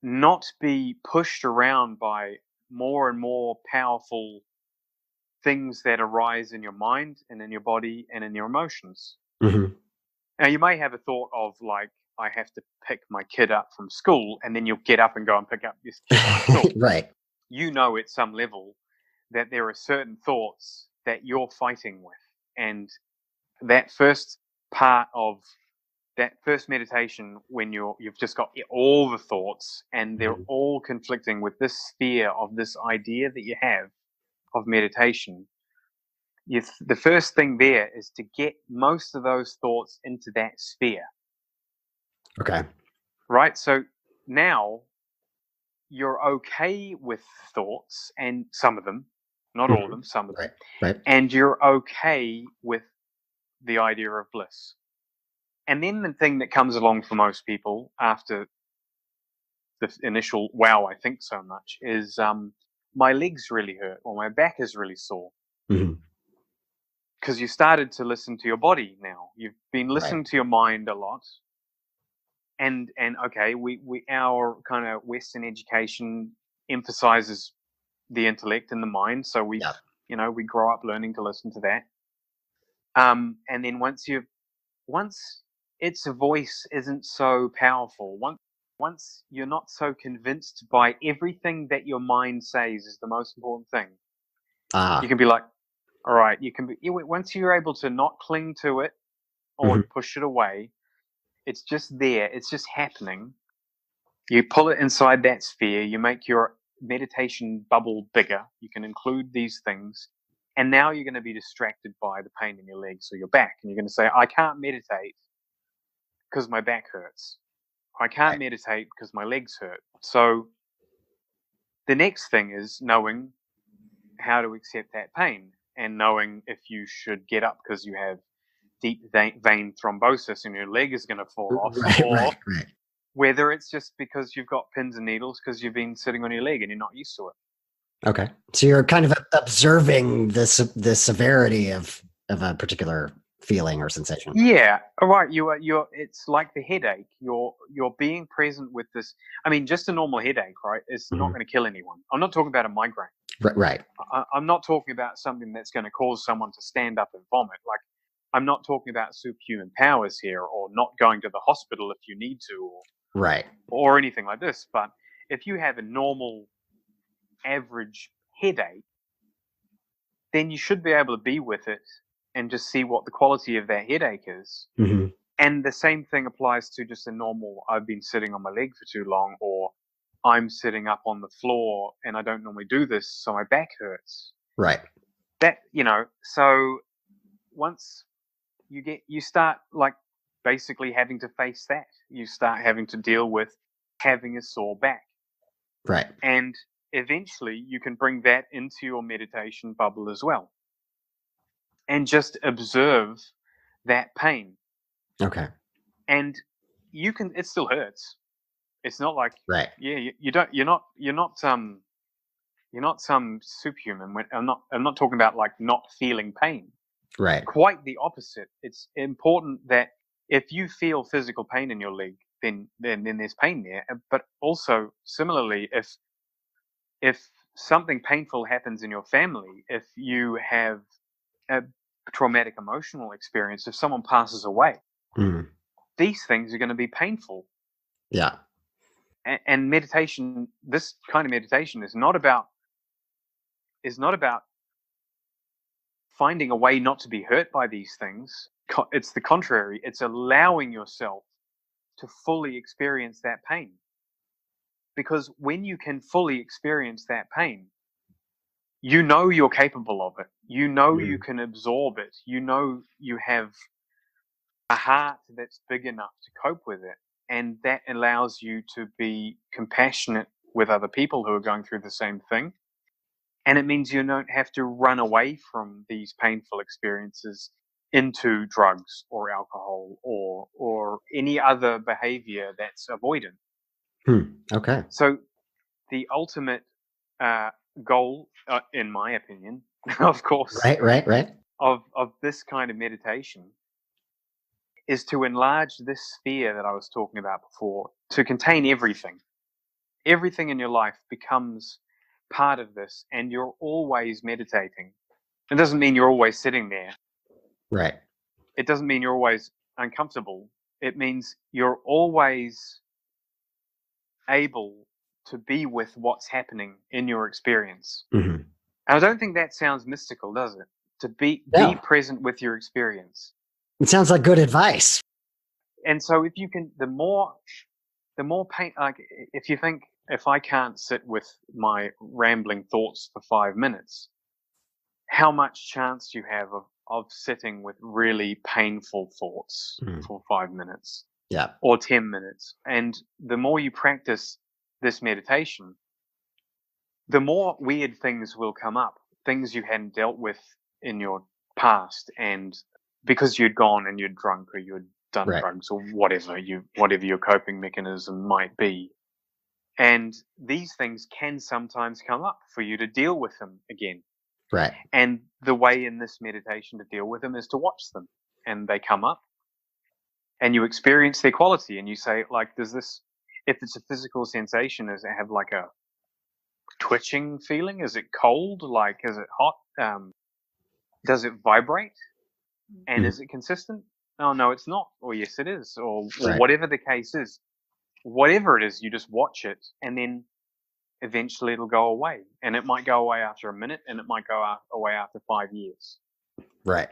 not be pushed around by more and more powerful things that arise in your mind and in your body and in your emotions. Mhm. Now, you may have a thought of, like, I have to pick my kid up from school, and then you'll get up and go and pick up this kid from school. Right. You know at some level that there are certain thoughts that you're fighting with. And that first part of that first meditation, when you've just got all the thoughts and they're Mhm. all conflicting with this sphere of this idea that you have of meditation, the first thing there is to get most of those thoughts into that sphere. Okay. Right? So now you're okay with thoughts, and some of them, not all of them, some of them. Right. And you're okay with the idea of bliss. And then the thing that comes along for most people after the initial, wow, I think so much, is my legs really hurt or my back is really sore. Because you started to listen to your body now. You've been listening to your mind a lot. And okay, we our kind of Western education emphasizes the intellect and the mind, so we grow up learning to listen to that. And then once its voice isn't so powerful, once you're not so convinced by everything that your mind says is the most important thing, you can be like, all right, once you're able to not cling to it or push it away. It's just there. It's just happening. You pull it inside that sphere. You make your meditation bubble bigger. You can include these things. And now you're going to be distracted by the pain in your legs or your back. And you're going to say, I can't meditate because my back hurts. I can't meditate because my legs hurt. So the next thing is knowing how to accept that pain and knowing if you should get up because you have deep vein thrombosis and your leg is going to fall off, or whether it's just because you've got pins and needles because you've been sitting on your leg and you're not used to it. Okay, so you're kind of observing the severity of a particular feeling or sensation. Yeah, all right. You're. It's like the headache. You're being present with this. I mean, just a normal headache, right? Is not going to kill anyone. I'm not talking about a migraine. Right. I'm not talking about something that's going to cause someone to stand up and vomit. Like, I'm not talking about superhuman powers here, or not going to the hospital if you need to, or anything like this. But if you have a normal, average headache, then you should be able to be with it and just see what the quality of that headache is. And the same thing applies to just a normal, I've been sitting on my leg for too long, or I'm sitting up on the floor and I don't normally do this, so my back hurts. Right. That, so once you start like basically having to face that. You start having to deal with having a sore back. Right. And eventually you can bring that into your meditation bubble as well. And just observe that pain. Okay. And it still hurts. It's not like, you're not some superhuman. I'm not talking about like not feeling pain. Right. Quite the opposite. It's important that if you feel physical pain in your leg, then there's pain there. But also, similarly, if something painful happens in your family, if you have a traumatic emotional experience, if someone passes away, these things are going to be painful. Yeah. And meditation, this kind of meditation, is not about finding a way not to be hurt by these things. It's the contrary. It's allowing yourself to fully experience that pain. Because when you can fully experience that pain, you know you're capable of it. You know you can absorb it. You know you have a heart that's big enough to cope with it. And that allows you to be compassionate with other people who are going through the same thing. And it means you don't have to run away from these painful experiences into drugs or alcohol or any other behavior that's avoidant. Okay. So the ultimate goal, in my opinion, of course, of this kind of meditation is to enlarge this sphere that I was talking about before, to contain everything. Everything in your life becomes part of this, and you're always meditating. It doesn't mean you're always sitting there. Right. It doesn't mean you're always uncomfortable. It means you're always able to be with what's happening in your experience. And I don't think that sounds mystical, does it? To be present with your experience. It sounds like good advice. And so if you can, the more pain, like if you think, if I can't sit with my rambling thoughts for 5 minutes, how much chance you have of sitting with really painful thoughts for 5 minutes or 10 minutes. And the more you practice this meditation, the more weird things will come up, things you hadn't dealt with in your past, and because you'd gone and you'd drunk or you'd done drugs or whatever your coping mechanism might be. And these things can sometimes come up for you to deal with them again. Right. And the way in this meditation to deal with them is to watch them, and they come up and you experience their quality, and you say, like, does this, if it's a physical sensation, does it have like a twitching feeling? Is it cold? Like, is it hot? Does it vibrate? And is it consistent? Oh, no, it's not. Or yes, it is. Or whatever the case is. Whatever it is, you just watch it, and then eventually it'll go away. And it might go away after a minute, and it might go away after 5 years. Right.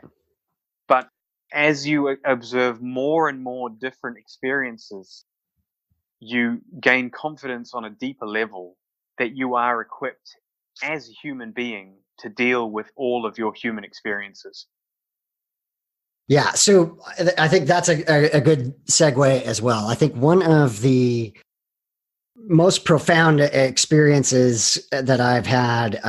But as you observe more and more different experiences, you gain confidence on a deeper level that you are equipped as a human being to deal with all of your human experiences. Yeah, so I think that's a good segue as well. I think one of the most profound experiences that I've had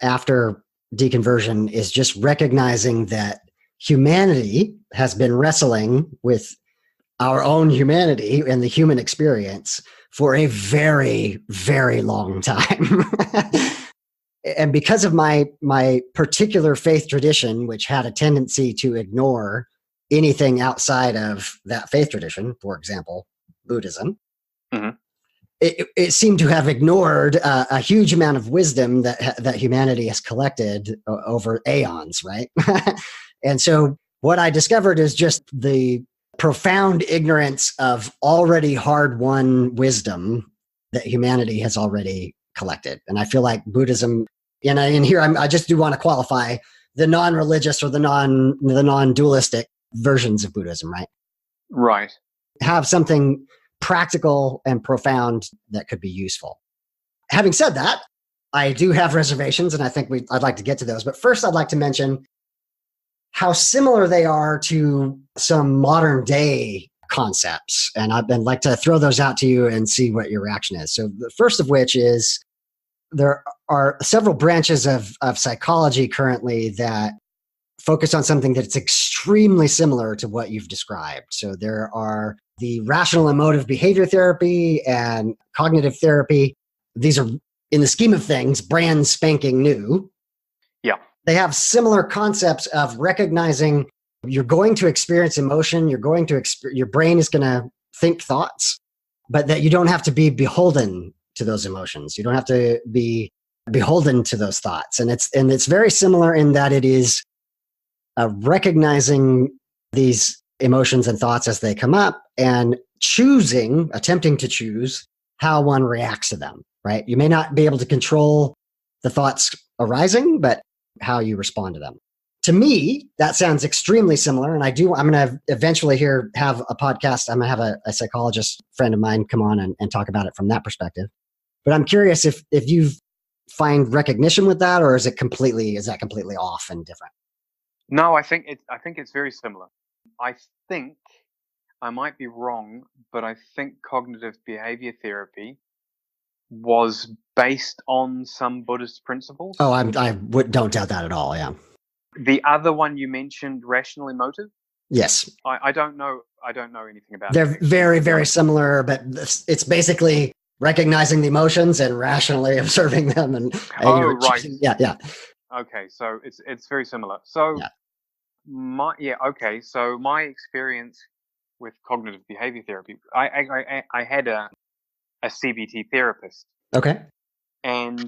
after deconversion is just recognizing that humanity has been wrestling with our own humanity and the human experience for a very, very long time. And because of my particular faith tradition, which had a tendency to ignore anything outside of that faith tradition, for example, Buddhism, it seemed to have ignored a huge amount of wisdom that humanity has collected over aeons, right? And so what I discovered is just the profound ignorance of already hard-won wisdom that humanity has already collected. And I feel like Buddhism, and here I just do want to qualify the non-religious or the non-dualistic versions of Buddhism, right? Right. Have something practical and profound that could be useful. Having said that, I do have reservations, and I think I'd like to get to those. But first, I'd like to mention how similar they are to some modern day concepts. And I'd like to throw those out to you and see what your reaction is. So the first of which is there are several branches of psychology currently that focus on something that's extremely similar to what you've described. So there are the rational emotive behavior therapy and cognitive therapy. These are, in the scheme of things, brand spanking new. Yeah. They have similar concepts of recognizing you're going to experience emotion, your brain is going to think thoughts, but that you don't have to be beholden to those emotions. You don't have to be beholden to those thoughts. And it's very similar in that it is recognizing these emotions and thoughts as they come up and attempting to choose how one reacts to them, right? You may not be able to control the thoughts arising, but how you respond to them. To me, that sounds extremely similar. And I'm going to eventually have a podcast. I'm going to have a psychologist friend of mine come on and talk about it from that perspective. But I'm curious if you find recognition with that, or is that completely off and different? No, I think it's very similar. I think I might be wrong, but I think cognitive behavior therapy was based on some Buddhist principles. Oh, don't doubt that at all. Yeah. The other one you mentioned, rational emotive. Yes. I don't know anything about. They're very, very similar, but it's basically recognizing the emotions and rationally observing them. And right. Yeah. Okay, so it's very similar. So my experience with cognitive behavior therapy, I had a CBT therapist. Okay. And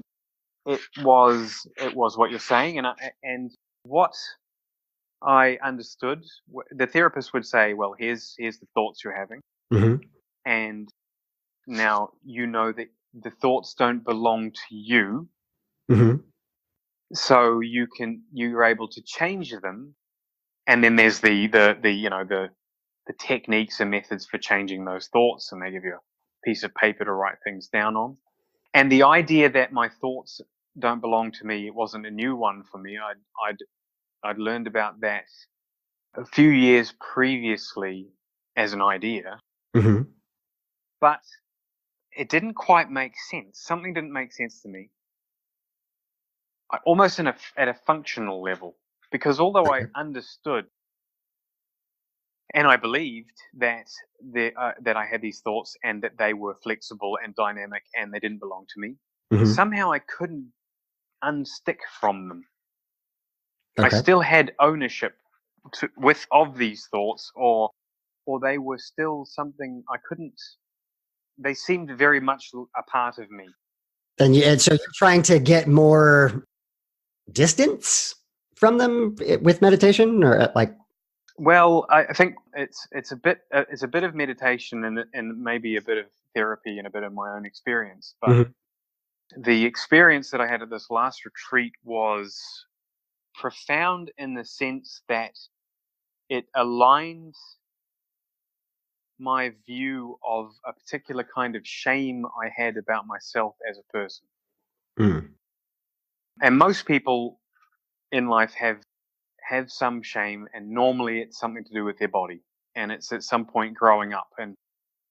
it was what you're saying, and what I understood, the therapist would say, well, here's the thoughts you're having. Mm-hmm. And now you know that the thoughts don't belong to you. Mm-hmm. So you're able to change them. And then there's the techniques and methods for changing those thoughts, and they give you a piece of paper to write things down on. And the idea that my thoughts don't belong to me, it wasn't a new one for me. I'd learned about that a few years previously as an idea, Hmm. but it didn't quite make sense. Something didn't make sense to me, almost at a functional level, because although I Okay. understood and I believed that that I had these thoughts and that they were flexible and dynamic and they didn't belong to me, Hmm. somehow I couldn't unstick from them. I Okay. still had ownership of these thoughts, or they were still something I couldn't. They seemed very much a part of me. And so you're trying to get more distance from them with meditation, or like, Well, I think it's a bit of meditation and maybe a bit of therapy and a bit of my own experience. But Mhm. the experience that I had at this last retreat was profound in the sense that it aligned my view of a particular kind of shame I had about myself as a person. Mm. And most people in life have some shame, and normally it's something to do with their body, and it's at some point growing up, and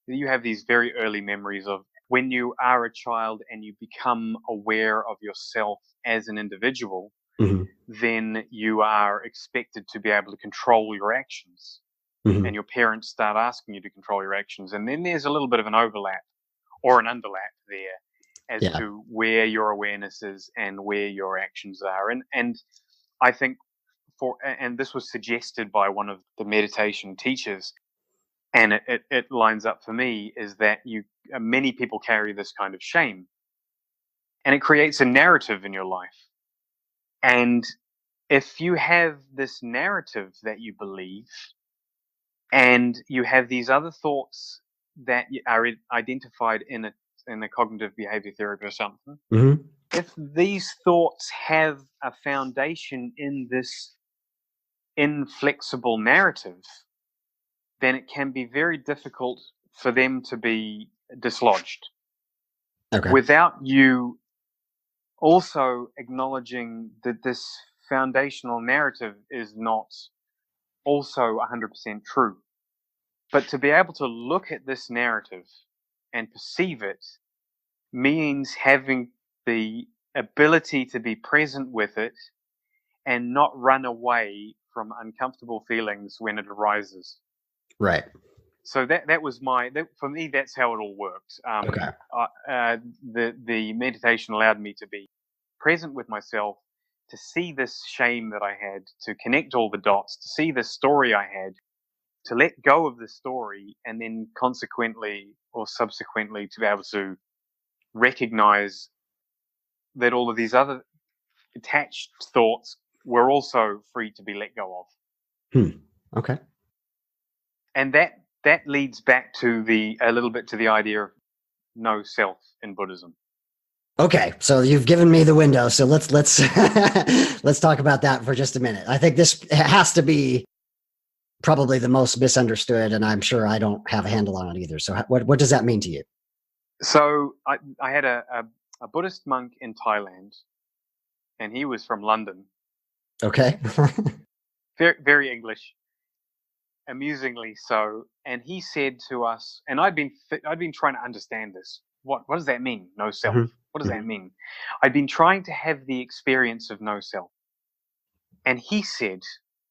you have these very early memories of when you are a child and you become aware of yourself as an individual. Mhm. Then you are expected to be able to control your actions, and Mhm. your parents start asking you to control your actions, and then there's a little bit of an overlap or an underlap there as Yeah. to where your awareness is and where your actions are. And I think and this was suggested by one of the meditation teachers, and it lines up for me, is that many people carry this kind of shame, and it creates a narrative in your life. And if you have this narrative that you believe, and you have these other thoughts that are identified in a cognitive behavior therapy or something, Mhm. if these thoughts have a foundation in this inflexible narrative, then it can be very difficult for them to be dislodged Okay. without you also acknowledging that this foundational narrative is not also 100% true. But to be able to look at this narrative and perceive it means having the ability to be present with it and not run away from uncomfortable feelings when it arises. Right. So that was for me, that's how it all worked. Okay. The meditation allowed me to be present with myself, to see this shame that I had, to connect all the dots, to see the story I had, to let go of the story, and then consequently or subsequently to be able to recognize that all of these other attached thoughts were also free to be let go of. Hmm. Okay. And that leads back to a little bit to the idea of no self in Buddhism. Okay, so you've given me the window. So let's let's talk about that for just a minute. I think this has to be probably the most misunderstood, and I'm sure I don't have a handle on it either. So what does that mean to you? So I had a Buddhist monk in Thailand, and he was from London. Okay. Very, very English, amusingly so. And he said to us, and I'd been trying to understand this. What does that mean? No self. Mhm. What does that Mhm. mean? I'd been trying to have the experience of no self. And he said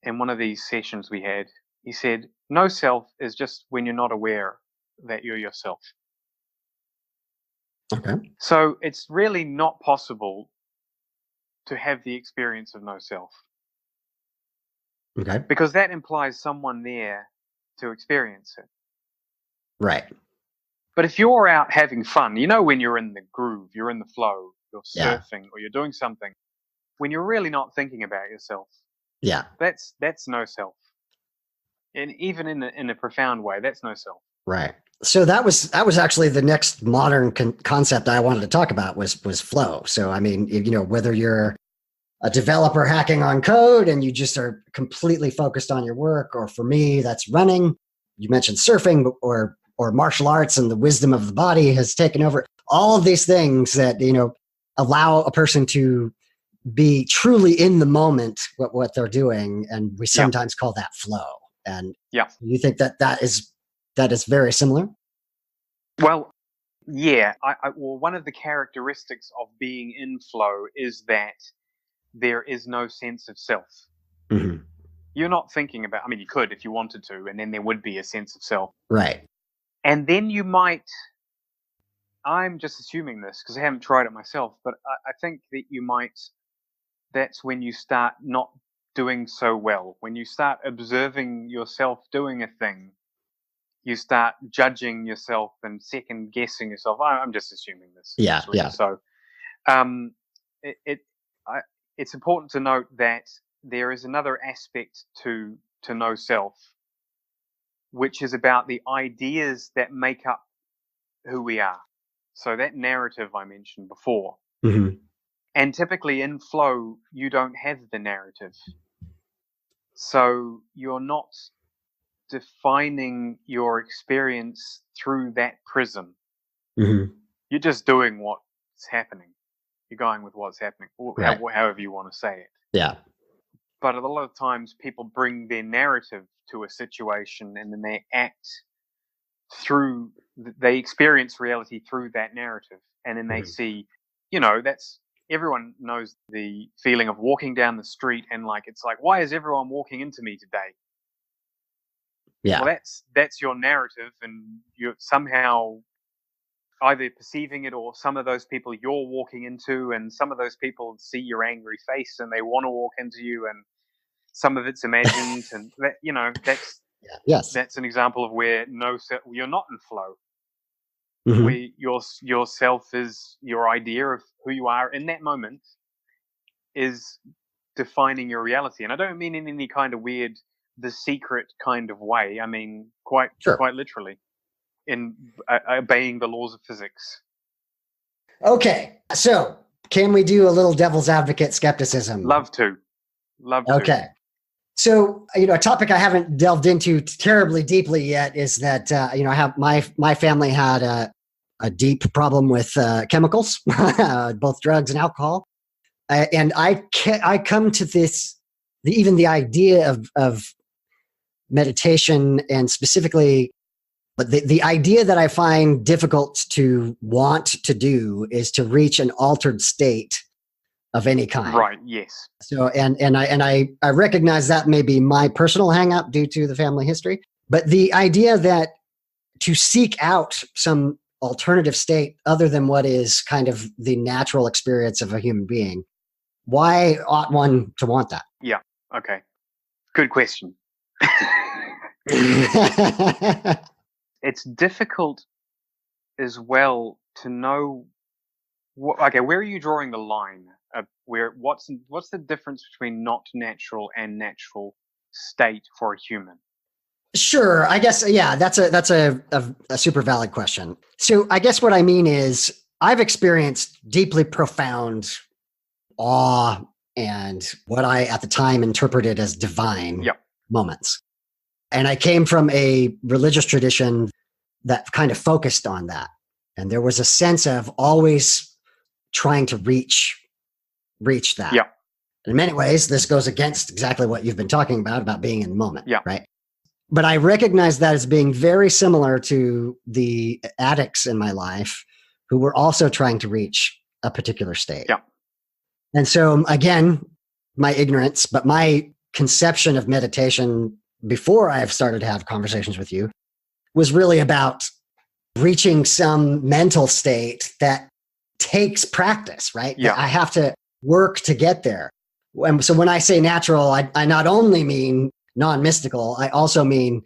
in one of these sessions we had, he said, no self is just when you're not aware that you're yourself. Okay. So it's really not possible to have the experience of no self, Okay. because that implies someone there to experience it. Right. But if you're out having fun, when you're in the groove, you're in the flow, you're Yeah. surfing or you're doing something, when you're really not thinking about yourself, Yeah. that's no self. And even in a profound way, that's no self. Right. So that was actually the next modern concept I wanted to talk about was flow. So I mean, whether you're a developer hacking on code and you just are completely focused on your work, or for me, that's running. You mentioned surfing, or martial arts, and the wisdom of the body has taken over. All of these things that allow a person to be truly in the moment what they're doing, and we sometimes call that flow. And you think that is very similar? Well, yeah. Well, one of the characteristics of being in flow is that there is no sense of self. Mm-hmm. You're not thinking about, I mean, you could if you wanted to, and then there would be a sense of self. Right. And then you might, I'm just assuming this because I haven't tried it myself, but I think that you might, that's when you start not doing so well. When you start observing yourself doing a thing, you start judging yourself and second guessing yourself. I'm just assuming this. Yeah. Yeah. So, um, it, it I, it's important to note that there is another aspect to know self, which is about the ideas that make up who we are. So that narrative I mentioned before. Mm-hmm. And typically in flow, you don't have the narrative. So you're not defining your experience through that prism. Mm-hmm. You're just doing what's happening. You're going with what's happening, or Right. however you want to say it. Yeah. But a lot of times people bring their narrative to a situation and then they act through, they experience reality through that narrative. And then they see, that's, everyone knows the feeling of walking down the street and it's like, why is everyone walking into me today? Yeah. Well, that's your narrative, and you're somehow either perceiving it, or some of those people you're walking into, and some of those people see your angry face and they want to walk into you, and some of it's imagined, and that's Yes. that's an example of where you're not in flow. Mm-hmm. Where yourself is your idea of who you are in that moment is defining your reality. And I don't mean in any kind of weird, The Secret kind of way. I mean quite literally in obeying the laws of physics. Okay, so can we do a little devil's advocate skepticism? Love to. Okay. So, a topic I haven't delved into terribly deeply yet is that, I have my family had a deep problem with chemicals, both drugs and alcohol. And I come to this, even the idea of meditation, and specifically, but the idea that I find difficult to want to do is to reach an altered state of any kind. Right. Yes. So, and I recognize that may be my personal hang up due to the family history, but the idea that to seek out some alternative state other than what is kind of the natural experience of a human being, why ought one to want that? Yeah. Okay. Good question. It's difficult as well to know where are you drawing the line? What's the difference between not natural and natural state for a human? Sure, I guess that's a super valid question. So I guess what I mean is I've experienced deeply profound awe and what I at the time interpreted as divine moments. And I came from a religious tradition that kind of focused on that. And there was a sense of always trying to reach that. Yeah. In many ways, this goes against exactly what you've been talking about being in the moment. Yeah. Right. But I recognize that as being very similar to the addicts in my life who were also trying to reach a particular state. Yeah. And so, again, my ignorance, but my conception of meditation before I have started to have conversations with you was really about reaching some mental state that takes practice, right? Yeah. That I have to work to get there. And so when I say natural, I not only mean non-mystical, I also mean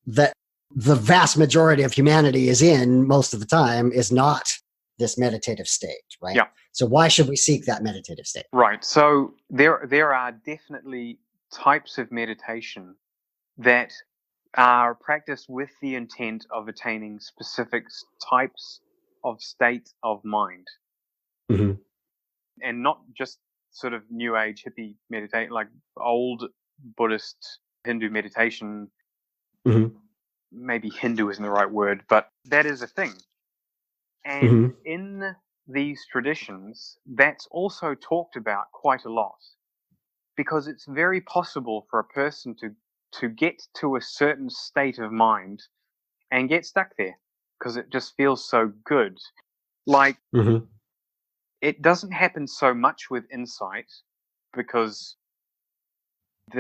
that the vast majority of humanity is in most of the time is not this meditative state, right? Yeah. So why should we seek that meditative state? Right. So there are definitely types of meditation that are practiced with the intent of attaining specific types of state of mind. Mm-hmm. And not just sort of new age hippie meditate, like old Buddhist Hindu meditation. Mm-hmm. Maybe Hindu isn't the right word, but that is a thing. And Mm-hmm. in these traditions, that's also talked about quite a lot, because it's very possible for a person to get to a certain state of mind and get stuck there because it just feels so good. Like, Mm-hmm. it doesn't happen so much with insight because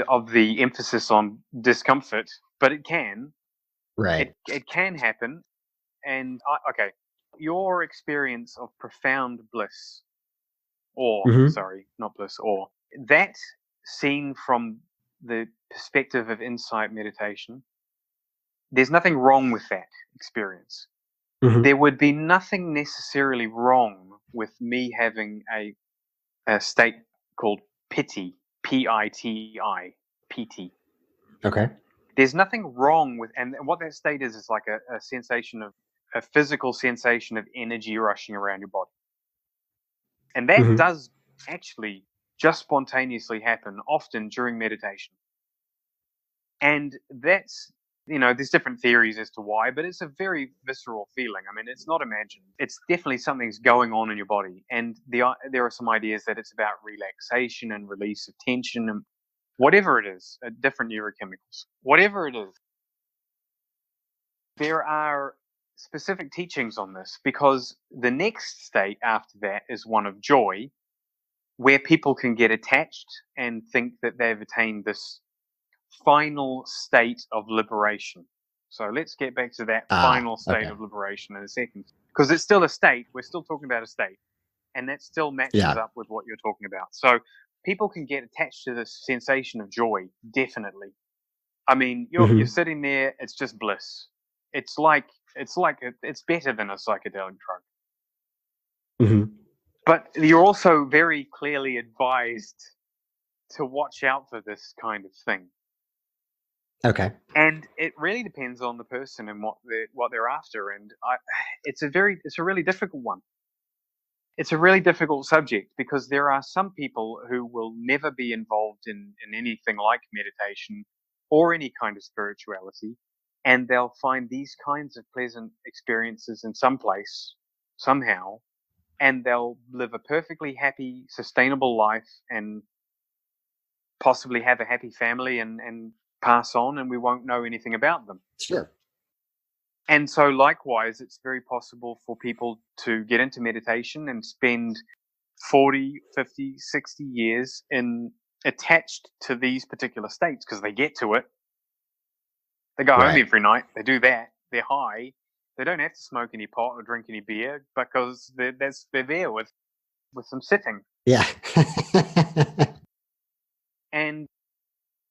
of the emphasis on discomfort, but it can. Right. It can happen. And okay, your experience of profound bliss, or Mm-hmm. sorry, not bliss, or that seen from the perspective of insight meditation, there's nothing wrong with that experience. Mm-hmm. There would be nothing necessarily wrong with me having a state called piti, P-I-T-I, PT. Okay. There's nothing wrong with, and what that state is like a sensation of, a physical sensation of energy rushing around your body. And that Mm-hmm. does actually just spontaneously happen often during meditation. And that's, there's different theories as to why, but it's a very visceral feeling. I mean, it's not imagined. It's definitely something's going on in your body. And there are some ideas that it's about relaxation and release of tension and whatever it is, different neurochemicals, whatever it is. There are specific teachings on this because the next state after that is one of joy, where people can get attached and think that they've attained this final state of liberation. So let's get back to that Ah, final state okay. of liberation in a second, because it's still a state. We're still talking about a state, and that still matches Yeah. up with what you're talking about. So people can get attached to this sensation of joy, definitely. I mean, you're Mm-hmm. sitting there, it's just bliss. It's like it's better than a psychedelic drug. Mm-hmm. But you're also very clearly advised to watch out for this kind of thing. Okay. And it really depends on the person and what they're after. And it's a really difficult one. It's a really difficult subject because there are some people who will never be involved in anything like meditation or any kind of spirituality, and they'll find these kinds of pleasant experiences in some place somehow, and they'll live a perfectly happy, sustainable life and possibly have a happy family and pass on, and we won't know anything about them. Sure. And so, likewise, it's very possible for people to get into meditation and spend 40, 50, 60 years in attached to these particular states because they get to it. They go home Right. every night. They do that. They're high. They don't have to smoke any pot or drink any beer because they're there with some sitting. Yeah. And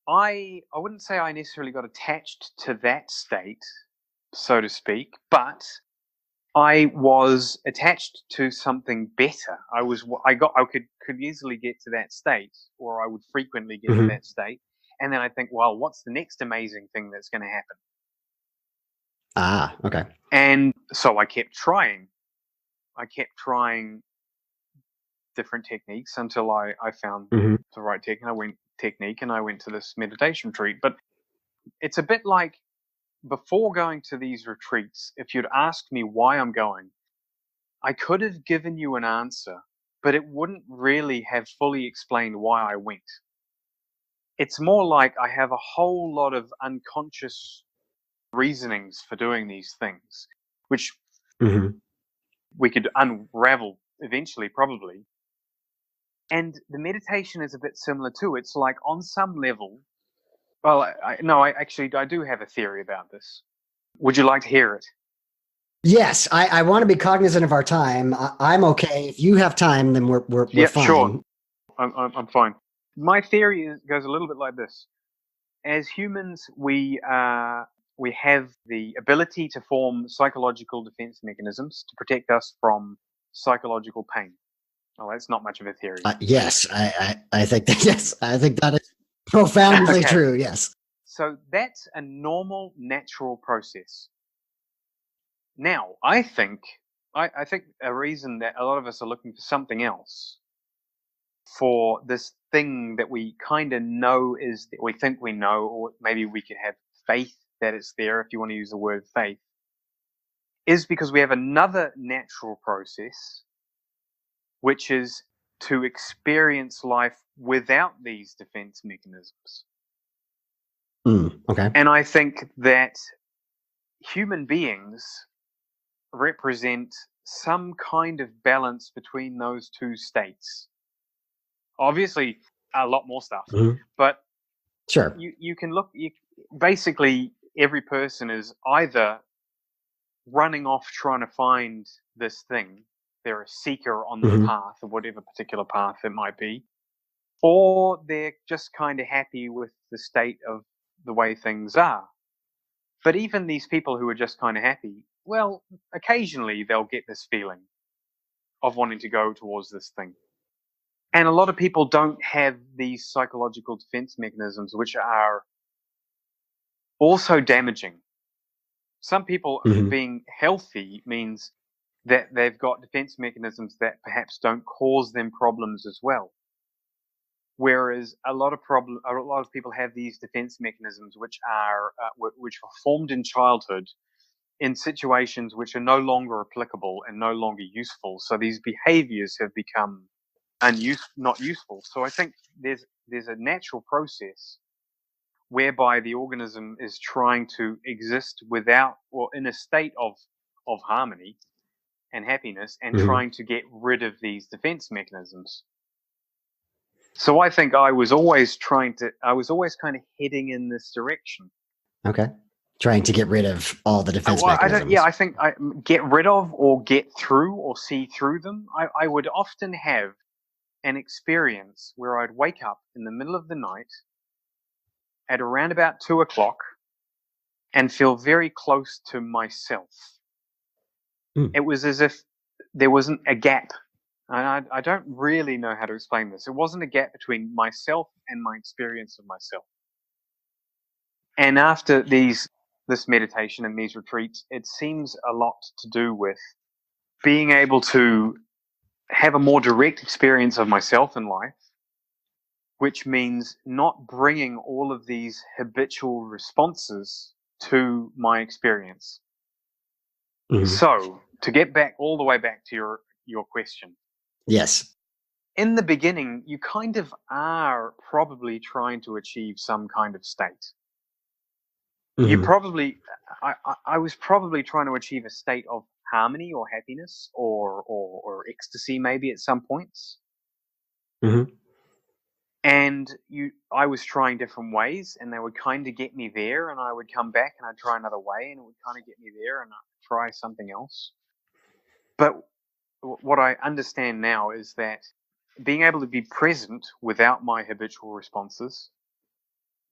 I wouldn't say I necessarily got attached to that state, so to speak, but I was attached to something better. I could easily get to that state, or I would frequently get to Mm-hmm. that state, and then I think, well, what's the next amazing thing that's going to happen? Ah, okay. And so I kept trying. I kept trying different techniques until I found Mm-hmm. the right technique, and I went to this meditation retreat. But it's a bit like before going to these retreats, if you'd asked me why I'm going, I could have given you an answer, but it wouldn't really have fully explained why I went. It's more like I have a whole lot of unconscious reasonings for doing these things, which Mm-hmm. we could unravel eventually, probably. And the meditation is a bit similar too. It's like on some level, well, no, I do have a theory about this. Would you like to hear it? Yes, I want to be cognizant of our time. I'm okay. If you have time, then we're Yeah, sure. fine. I'm fine. My theory goes a little bit like this. As humans, we have the ability to form psychological defense mechanisms to protect us from psychological pain. Oh, that's not much of a theory. Yes, I think that, yes, I think that is profoundly Okay. true. Yes. So that's a normal, natural process. Now, I think a reason that a lot of us are looking for something else, for this thing that we kind of know is that we think we know, or maybe we could have faith that it's there, if you want to use the word faith, is because we have another natural process which is to experience life without these defense mechanisms. Okay. And I think that human beings represent some kind of balance between those two states. Obviously, a lot more stuff, but sure, you can look. Basically, every person is either running off trying to find this thing. They're a seeker on the path, or whatever particular path it might be, or they're just kind of happy with the state of the way things are. But even these people who are just kind of happy, well, occasionally they'll get this feeling of wanting to go towards this thing. And a lot of people don't have these psychological defense mechanisms, which are also damaging. Some people being healthy means that they've got defense mechanisms that perhaps don't cause them problems as well. Whereas a lot of people have these defense mechanisms which are formed in childhood in situations which are no longer applicable and no longer useful. So these behaviors have become not useful. So I think there's a natural process whereby the organism is trying to exist without or in a state of harmony and happiness, and trying to get rid of these defense mechanisms. So I think I was always kind of heading in this direction. Okay. Trying to get rid of all the defense mechanisms. I think I get rid of or get through or see through them. I would often have an experience where I'd wake up in the middle of the night at around about 2:00 and feel very close to myself. It was as if there wasn't a gap. And I don't really know how to explain this. It wasn't a gap between myself and my experience of myself. And after this meditation and these retreats, it seems a lot to do with being able to have a more direct experience of myself in life, which means not bringing all of these habitual responses to my experience. So, to get all the way back to your question. Yes. In the beginning, you kind of are probably trying to achieve some kind of state. You probably, I was probably trying to achieve a state of harmony or happiness or ecstasy maybe at some points. And I was trying different ways, and they would kind of get me there, and I would come back and I'd try another way, and it would kind of get me there, and I'd try something else. But what I understand now is that being able to be present without my habitual responses,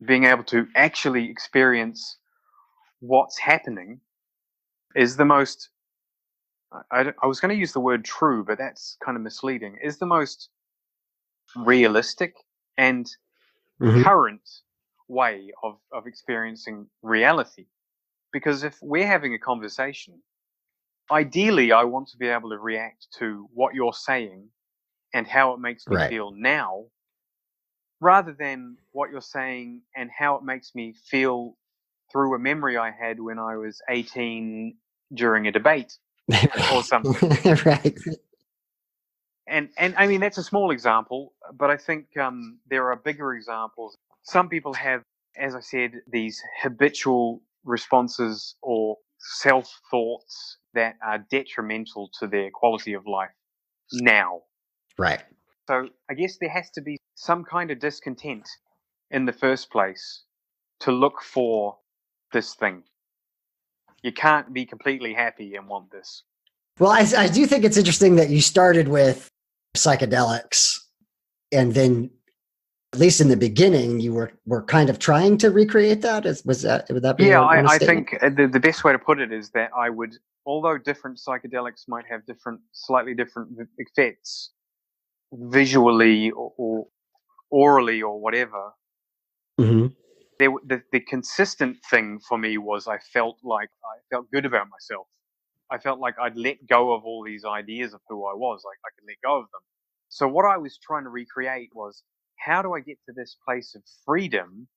being able to actually experience what's happening, is the most, I was going to use the word true, but that's kind of misleading, is the most realistic and current way of experiencing reality. Because if we're having a conversation, ideally I want to be able to react to what you're saying and how it makes me feel now, rather than what you're saying and how it makes me feel through a memory I had when I was 18 during a debate or something. Right. And I mean, that's a small example, but I think there are bigger examples. Some people have, as I said, these habitual responses or self-thoughts that are detrimental to their quality of life now. Right. So I guess there has to be some kind of discontent in the first place to look for this thing. You can't be completely happy and want this. Well, I do think it's interesting that you started with psychedelics, and then, at least in the beginning, you were kind of trying to recreate that. Would that be? Yeah, I think the best way to put it is that I would, although different psychedelics might have slightly different effects, visually or orally or whatever, the consistent thing for me was I felt good about myself. I felt like I'd let go of all these ideas of who I was, like I could let go of them. So what I was trying to recreate was, how do I get to this place of freedom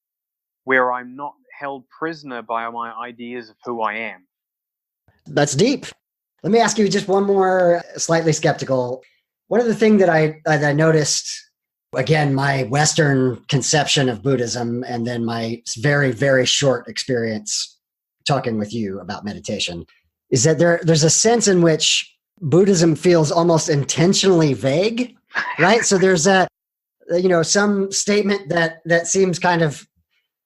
where I'm not held prisoner by my ideas of who I am? That's deep. Let me ask you just one more slightly skeptical. One of the things that I noticed, again, my Western conception of Buddhism, and then my very, very short experience talking with you about meditation, is that there's a sense in which Buddhism feels almost intentionally vague, right? So there's some statement that seems kind of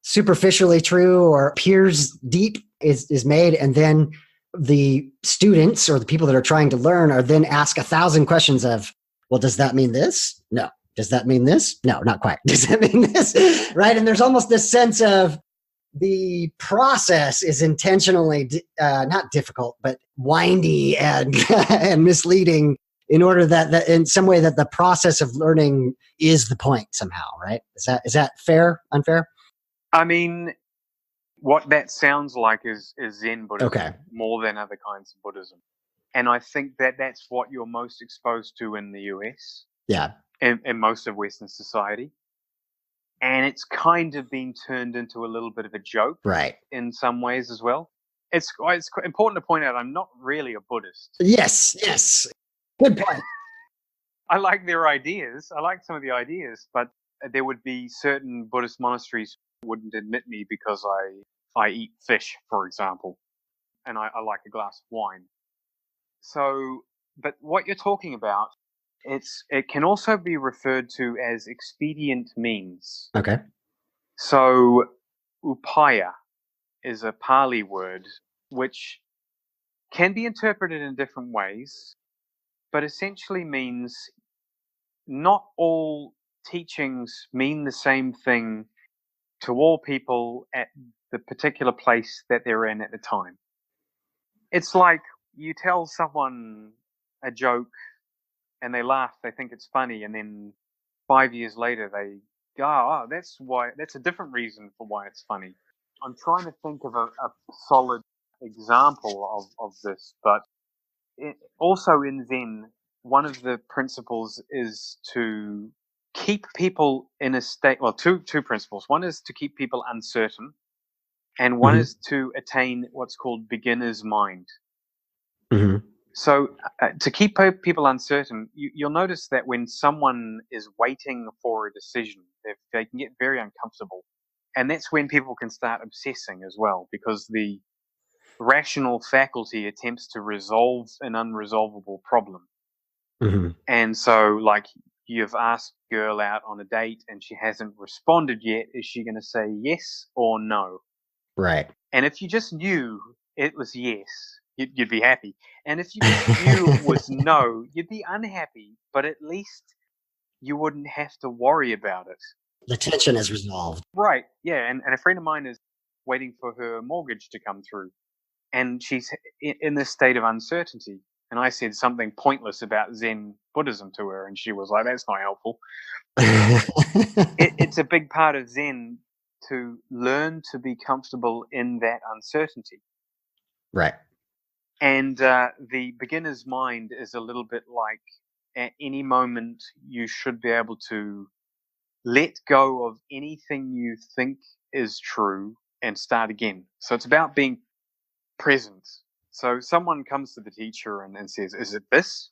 superficially true or appears deep is made, and then the students or the people that are trying to learn are then asked 1,000 questions of, well, does that mean this? No. Does that mean this? No, not quite. Does that mean this? Right? And there's almost this sense of the process is intentionally not difficult, but windy and and misleading, in order that in some way that the process of learning is the point somehow, right? Is that fair? Unfair? I mean, what that sounds like is Zen Buddhism, Okay. more than other kinds of Buddhism. And I think that that's what you're most exposed to in the US, Yeah. in most of Western society. And it's kind of been turned into a little bit of a joke, Right. in some ways as well. It's important to point out I'm not really a Buddhist. Yes. Good point. I like their ideas. I like some of the ideas, but there would be certain Buddhist monasteries who wouldn't admit me because I eat fish, for example, and I like a glass of wine. So, but what you're talking about, it can also be referred to as expedient means. Okay. So, upaya is a Pali word which can be interpreted in different ways, but essentially means not all teachings mean the same thing to all people at the particular place that they're in at the time. It's like you tell someone a joke and they laugh, they think it's funny, and then 5 years later they go, oh, that's a different reason for why it's funny. I'm trying to think of a solid example of this, but also in Zen, one of the principles is to keep people in a state, well, two principles. One is to keep people uncertain, and one Mm-hmm. is to attain what's called beginner's mind. Mm-hmm. So to keep people uncertain, you'll notice that when someone is waiting for a decision, they can get very uncomfortable. And that's when people can start obsessing as well, because the rational faculty attempts to resolve an unresolvable problem. Mm-hmm. And so, like, you've asked a girl out on a date and she hasn't responded yet. Is she going to say yes or no? Right. And if you just knew it was yes, you'd be happy. And if you just knew it was no, you'd be unhappy, but at least you wouldn't have to worry about it. The tension is resolved. Right. Yeah. And a friend of mine is waiting for her mortgage to come through, and she's in this state of uncertainty. And I said something pointless about Zen Buddhism to her, and she was like, that's not helpful. It's a big part of Zen to learn to be comfortable in that uncertainty. Right. And the beginner's mind is a little bit like, at any moment you should be able to let go of anything you think is true and start again. So it's about being present. So someone comes to the teacher and says, is it this?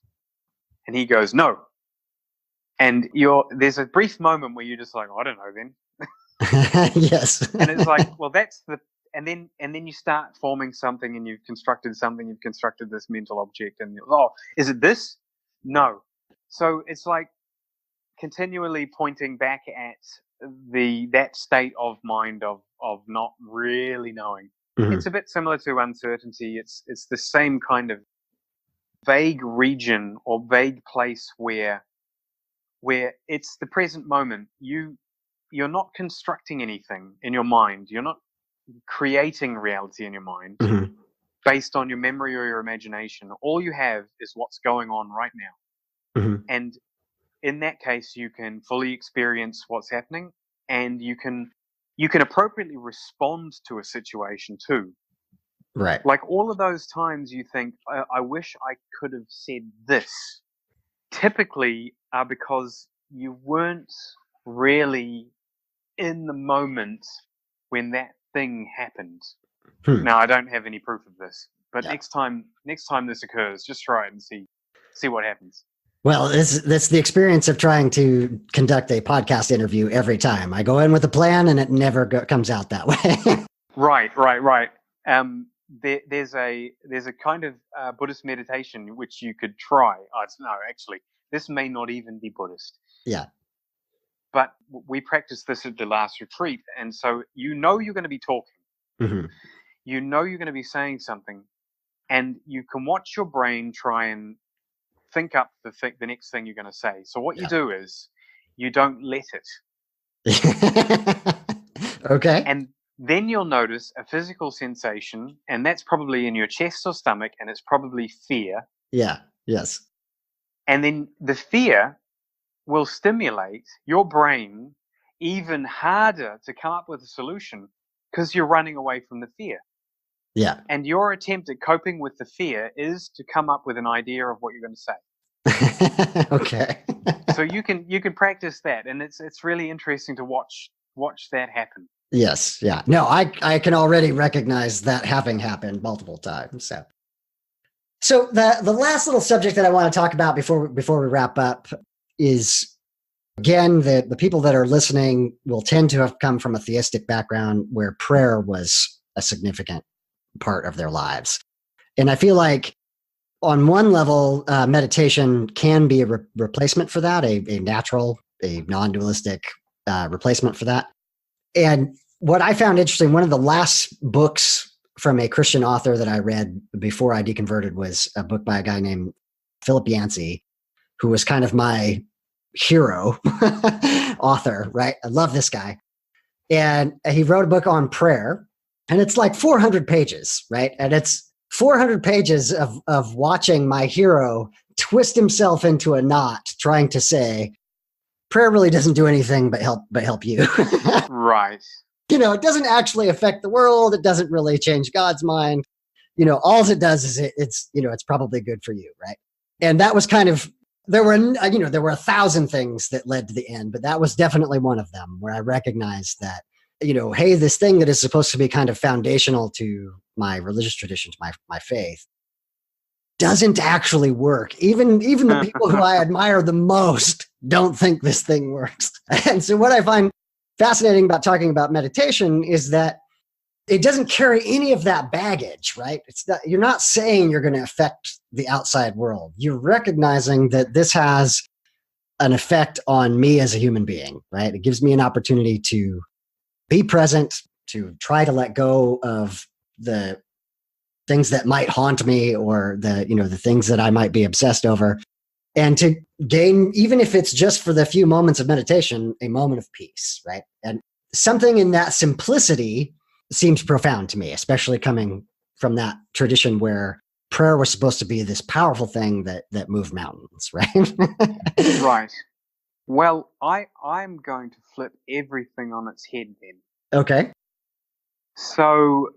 And he goes, no. And there's a brief moment where you're just like, I don't know then. Yes. And it's like, well, that's the, and then you start forming something, and you've constructed this mental object, and oh, is it this? No. So it's like continually pointing back at that state of mind of not really knowing. Mm-hmm. It's a bit similar to uncertainty. It's the same kind of vague region or vague place where it's the present moment. You're not constructing anything in your mind. You're not creating reality in your mind Mm-hmm. based on your memory or your imagination. All you have is what's going on right now. Mm-hmm. And in that case, you can fully experience what's happening, and you can appropriately respond to a situation too. Right. Like all of those times you think, I wish I could have said this, typically are because you weren't really in the moment when that thing happened. Now, I don't have any proof of this, but Yeah. next time this occurs, just try it and see what happens. Well, that's the experience of trying to conduct a podcast interview every time. I go in with a plan and it never comes out that way. Right. There's a kind of Buddhist meditation which you could try. No, actually, this may not even be Buddhist. Yeah. But we practiced this at the last retreat, and so you're going to be talking. Mm-hmm. You're going to be saying something, and you can watch your brain try and think up the next thing you're going to say. So what you do is you don't let it. Okay. And then you'll notice a physical sensation, and that's probably in your chest or stomach, and it's probably fear. Yeah. Yes. And then the fear will stimulate your brain even harder to come up with a solution because you're running away from the fear. Yeah. And your attempt at coping with the fear is to come up with an idea of what you're going to say. Okay. So you can practice that, and it's really interesting to watch that happen. Yes. Yeah. No, I can already recognize that having happened multiple times. So the last little subject that I want to talk about before we wrap up is, again, the people that are listening will tend to have come from a theistic background where prayer was a significant part of their lives. And I feel like on one level, meditation can be a replacement for that, a natural, a non-dualistic replacement for that. And what I found interesting, one of the last books from a Christian author that I read before I deconverted was a book by a guy named Philip Yancey, who was kind of my hero author, right? I love this guy. And he wrote a book on prayer, and it's like 400 pages, right? And it's 400 pages of watching my hero twist himself into a knot trying to say, prayer really doesn't do anything but help you. Right. It doesn't actually affect the world. It doesn't really change God's mind. All it does is it's probably good for you, right? And that was kind of, there were 1,000 things that led to the end, but that was definitely one of them where I recognized that, hey, this thing that is supposed to be kind of foundational to my religious traditions, my faith, doesn't actually work. Even the people who I admire the most don't think this thing works. And so what I find fascinating about talking about meditation is that it doesn't carry any of that baggage, right? You're not saying you're going to affect the outside world. You're recognizing that this has an effect on me as a human being, right? It gives me an opportunity to be present, to try to let go of the things that might haunt me or the things that I might be obsessed over, and to gain, even if it's just for the few moments of meditation, a moment of peace, right? And something in that simplicity seems profound to me, especially coming from that tradition where prayer was supposed to be this powerful thing that moved mountains, right? Right. Well, I'm going to flip everything on its head then. Okay. So,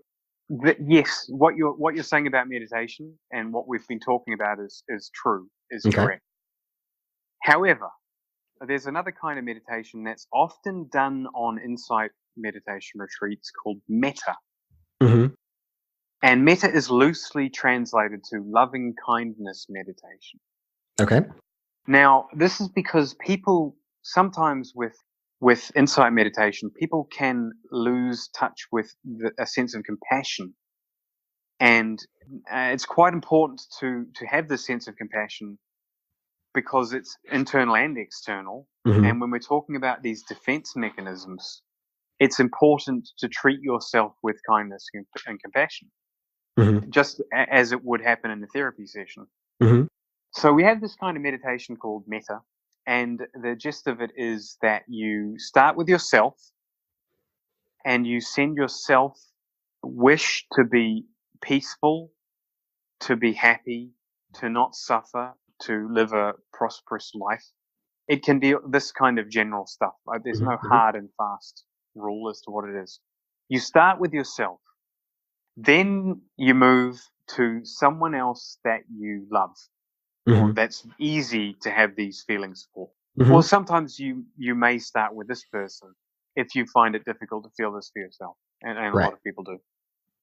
yes, what you're saying about meditation and what we've been talking about is true, is Okay. correct. However, there's another kind of meditation that's often done on insight meditation retreats called metta. Mm-hmm. And metta is loosely translated to loving kindness meditation. Okay. Now, this is because people sometimes with insight meditation, people can lose touch with a sense of compassion. And it's quite important to have this sense of compassion because it's internal and external. Mm-hmm. And when we're talking about these defense mechanisms, it's important to treat yourself with kindness and compassion, just as it would happen in a therapy session. Mm-hmm. So we have this kind of meditation called metta, and the gist of it is that you start with yourself and you send yourself wish to be peaceful, to be happy, to not suffer, to live a prosperous life. It can be this kind of general stuff. Like there's no hard and fast rule as to what it is. You start with yourself. Then you move to someone else that you love, or that's easy to have these feelings for. Well, sometimes you may start with this person if you find it difficult to feel this for yourself, and a lot of people do.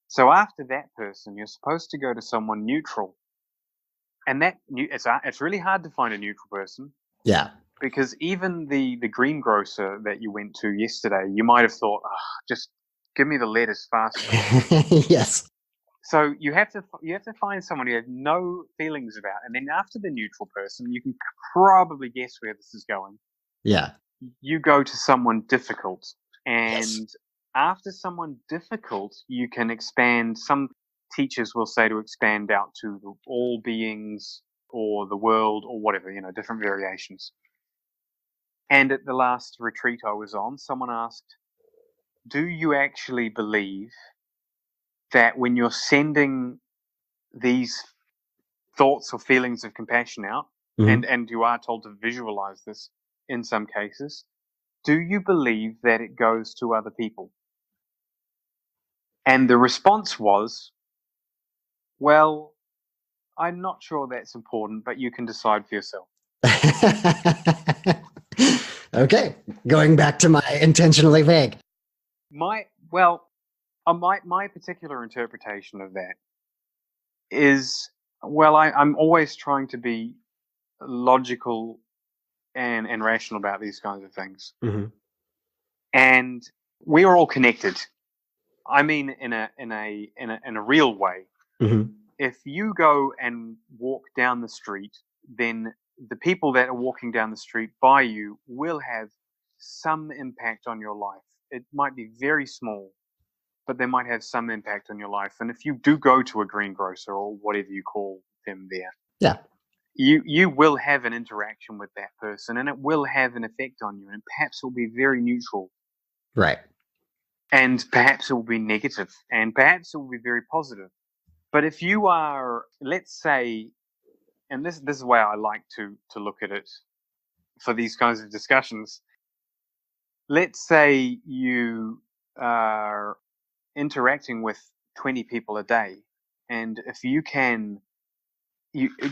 So after that person, you're supposed to go to someone neutral, And it's really hard to find a neutral person. Yeah. Because even the greengrocer that you went to yesterday, you might have thought, just give me the lettuce faster. Yes. So you have to find someone you have no feelings about, and then after the neutral person, you can probably guess where this is going. Yeah. You go to someone difficult, and Yes. after someone difficult, you can expand. Some teachers will say to expand out to all beings or the world or whatever, different variations. And at the last retreat I was on, someone asked, do you actually believe that when you're sending these thoughts or feelings of compassion out, Mm-hmm. and you are told to visualize this in some cases, do you believe that it goes to other people? And the response was, well, I'm not sure that's important, but you can decide for yourself. Okay. Going back to my intentionally vague. My particular interpretation of that is, I'm always trying to be logical and rational about these kinds of things. Mm-hmm. And we are all connected. I mean, in a real way. Mm-hmm. If you go and walk down the street, then the people that are walking down the street by you will have some impact on your life. It might be very small, but they might have some impact on your life. And if you do go to a greengrocer or whatever you call them there, Yeah. you will have an interaction with that person, and it will have an effect on you, and perhaps it will be very neutral. Right. And perhaps it will be negative, and perhaps it will be very positive. But if you are, let's say, and this is the way I like to look at it for these kinds of discussions. Let's say you are interacting with 20 people a day, and if you can,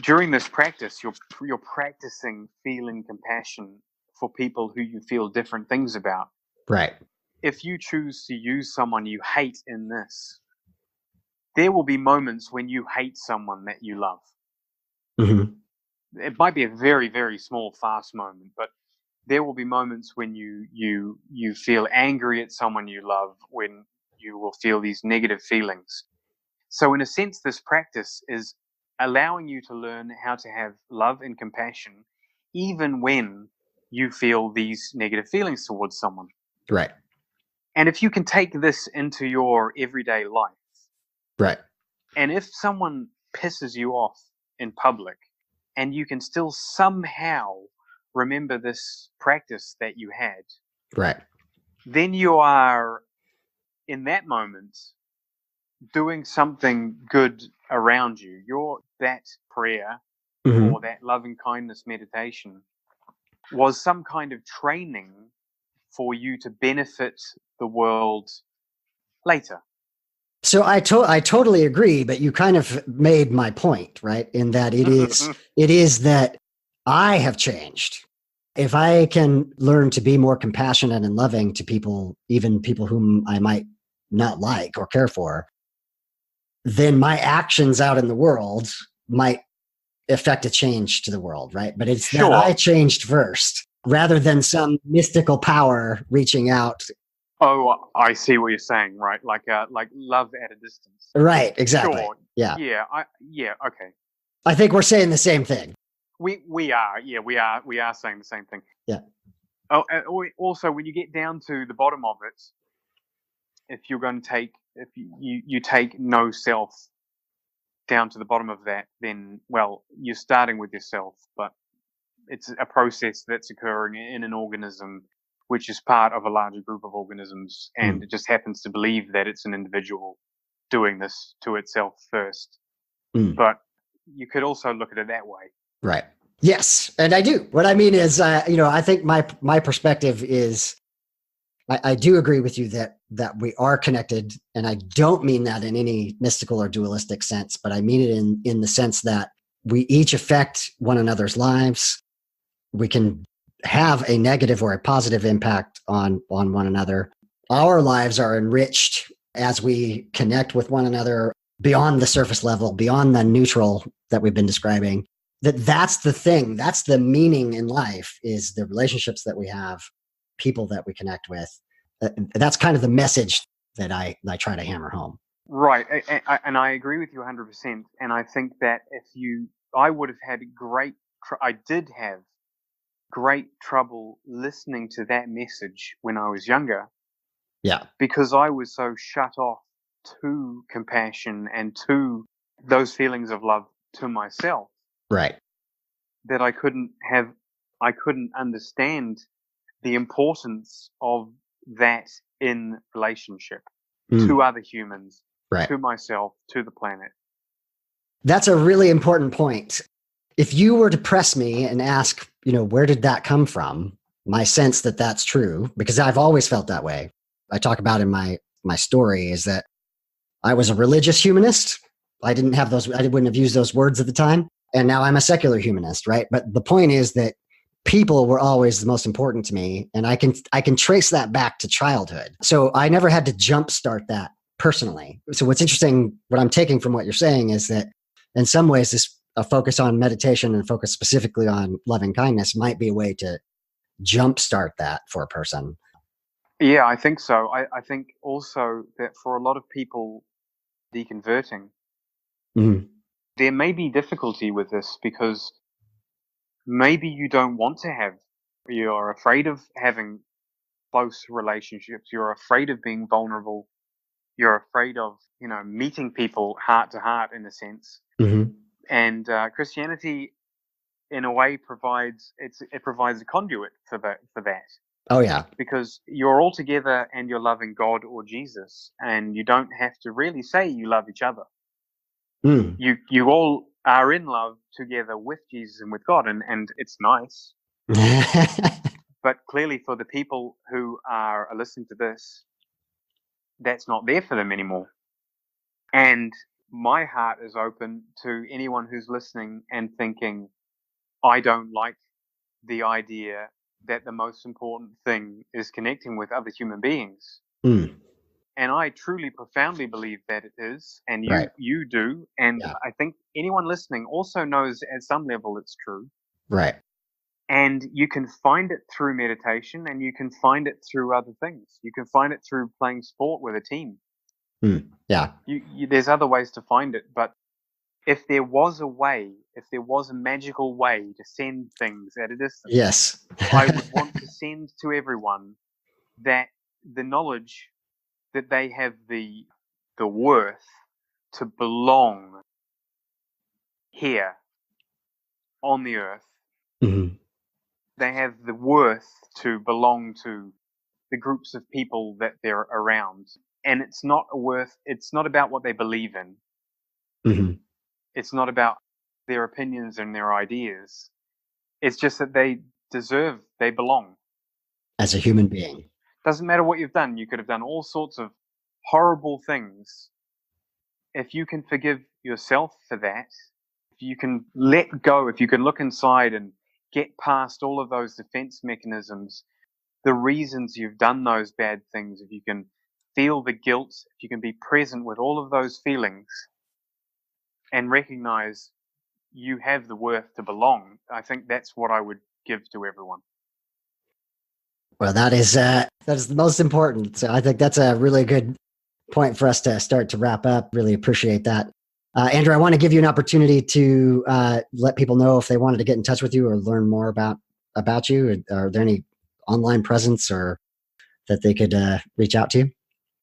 during this practice, you're practicing feeling compassion for people who you feel different things about. Right. If you choose to use someone you hate in this, there will be moments when you hate someone that you love. Mm-hmm. It might be a very, very small, fast moment, but there will be moments when you feel angry at someone you love, when you will feel these negative feelings. So in a sense, this practice is allowing you to learn how to have love and compassion even when you feel these negative feelings towards someone. Right. And if you can take this into your everyday life, Right. and if someone pisses you off in public, and you can still somehow remember this practice that you had, Right. then you are, in that moment, doing something good around you. That prayer Mm-hmm. or that loving kindness meditation was some kind of training for you to benefit the world later. So I totally agree, but you kind of made my point, right? In that it is that I have changed. If I can learn to be more compassionate and loving to people, even people whom I might not like or care for, then my actions out in the world might affect a change to the world, right? But it's Sure. that I changed first rather than some mystical power reaching out. Oh, I see what you're saying, right? Like love at a distance. Right, exactly. Sure. Yeah. Yeah, okay. I think we're saying the same thing. We are saying the same thing. Yeah. Oh, also, when you get down to the bottom of it, if you take no self down to the bottom of that, then, well, you're starting with yourself, but it's a process that's occurring in an organism which is part of a larger group of organisms, and it just happens to believe that it's an individual doing this to itself first. But you could also look at it that way. Right. Yes, and I do. What I mean is, I think my perspective is, I do agree with you that we are connected, and I don't mean that in any mystical or dualistic sense, but I mean it in the sense that we each affect one another's lives. We can have a negative or a positive impact on one another. Our lives are enriched as we connect with one another. beyond the surface level, beyond the neutral that we've been describing, that's the thing. That's the meaning in life, is the relationships that we have, people that we connect with. That's kind of the message that I try to hammer home. Right. And I agree with you 100%. And I think that I would have had I did have great trouble listening to that message when I was younger, Yeah. because I was so shut off to compassion and to those feelings of love to myself, Right. that I couldn't understand the importance of that in relationship to other humans, Right. to myself, to the planet. That's a really important point. If you were to press me and ask, where did that come from? My sense that that's true, because I've always felt that way. I talk about in my story is that I was a religious humanist. I wouldn't have used those words at the time. And now I'm a secular humanist, right? But the point is that people were always the most important to me. And I can trace that back to childhood. So I never had to jumpstart that personally. So what's interesting, what I'm taking from what you're saying is that in some ways, a focus on meditation and focus specifically on loving kindness might be a way to jumpstart that for a person. Yeah, I think so. I think also that for a lot of people deconverting, Mm-hmm. there may be difficulty with this because maybe you're afraid of having close relationships, you're afraid of being vulnerable, you're afraid of, meeting people heart to heart in a sense. Mm-hmm. And Christianity, in a way, provides a conduit for that. Oh, yeah. Because you're all together and you're loving God or Jesus, and you don't have to really say you love each other. Mm. You all are in love together with Jesus and with God, and it's nice. But clearly, for the people who are listening to this, that's not there for them anymore. And my heart is open to anyone who's listening and thinking, I don't like the idea that the most important thing is connecting with other human beings. Mm. And I truly, profoundly believe that it is, and Right. you do. And Yeah. I think anyone listening also knows at some level it's true. Right. And you can find it through meditation, and you can find it through other things. You can find it through playing sport with a team. Mm. Yeah. There's other ways to find it, but if there was a magical way to send things at a distance, Yes. I would want to send to everyone that the knowledge that they have the worth to belong here on the earth. Mm-hmm. They have the worth to belong to the groups of people that they're around. And it's not about what they believe in. Mm-hmm. It's not about their opinions and their ideas. It's just that they belong. As a human being. Doesn't matter what you've done. You could have done all sorts of horrible things. If you can forgive yourself for that, if you can let go, if you can look inside and get past all of those defense mechanisms, the reasons you've done those bad things, if you can feel the guilt, if you can be present with all of those feelings and recognize you have the worth to belong, I think that's what I would give to everyone. Well, that is the most important. So I think that's a really good point for us to start to wrap up. Really appreciate that. Andrew, I want to give you an opportunity to let people know if they wanted to get in touch with you or learn more about you. Are there any online presence or that they could reach out to you?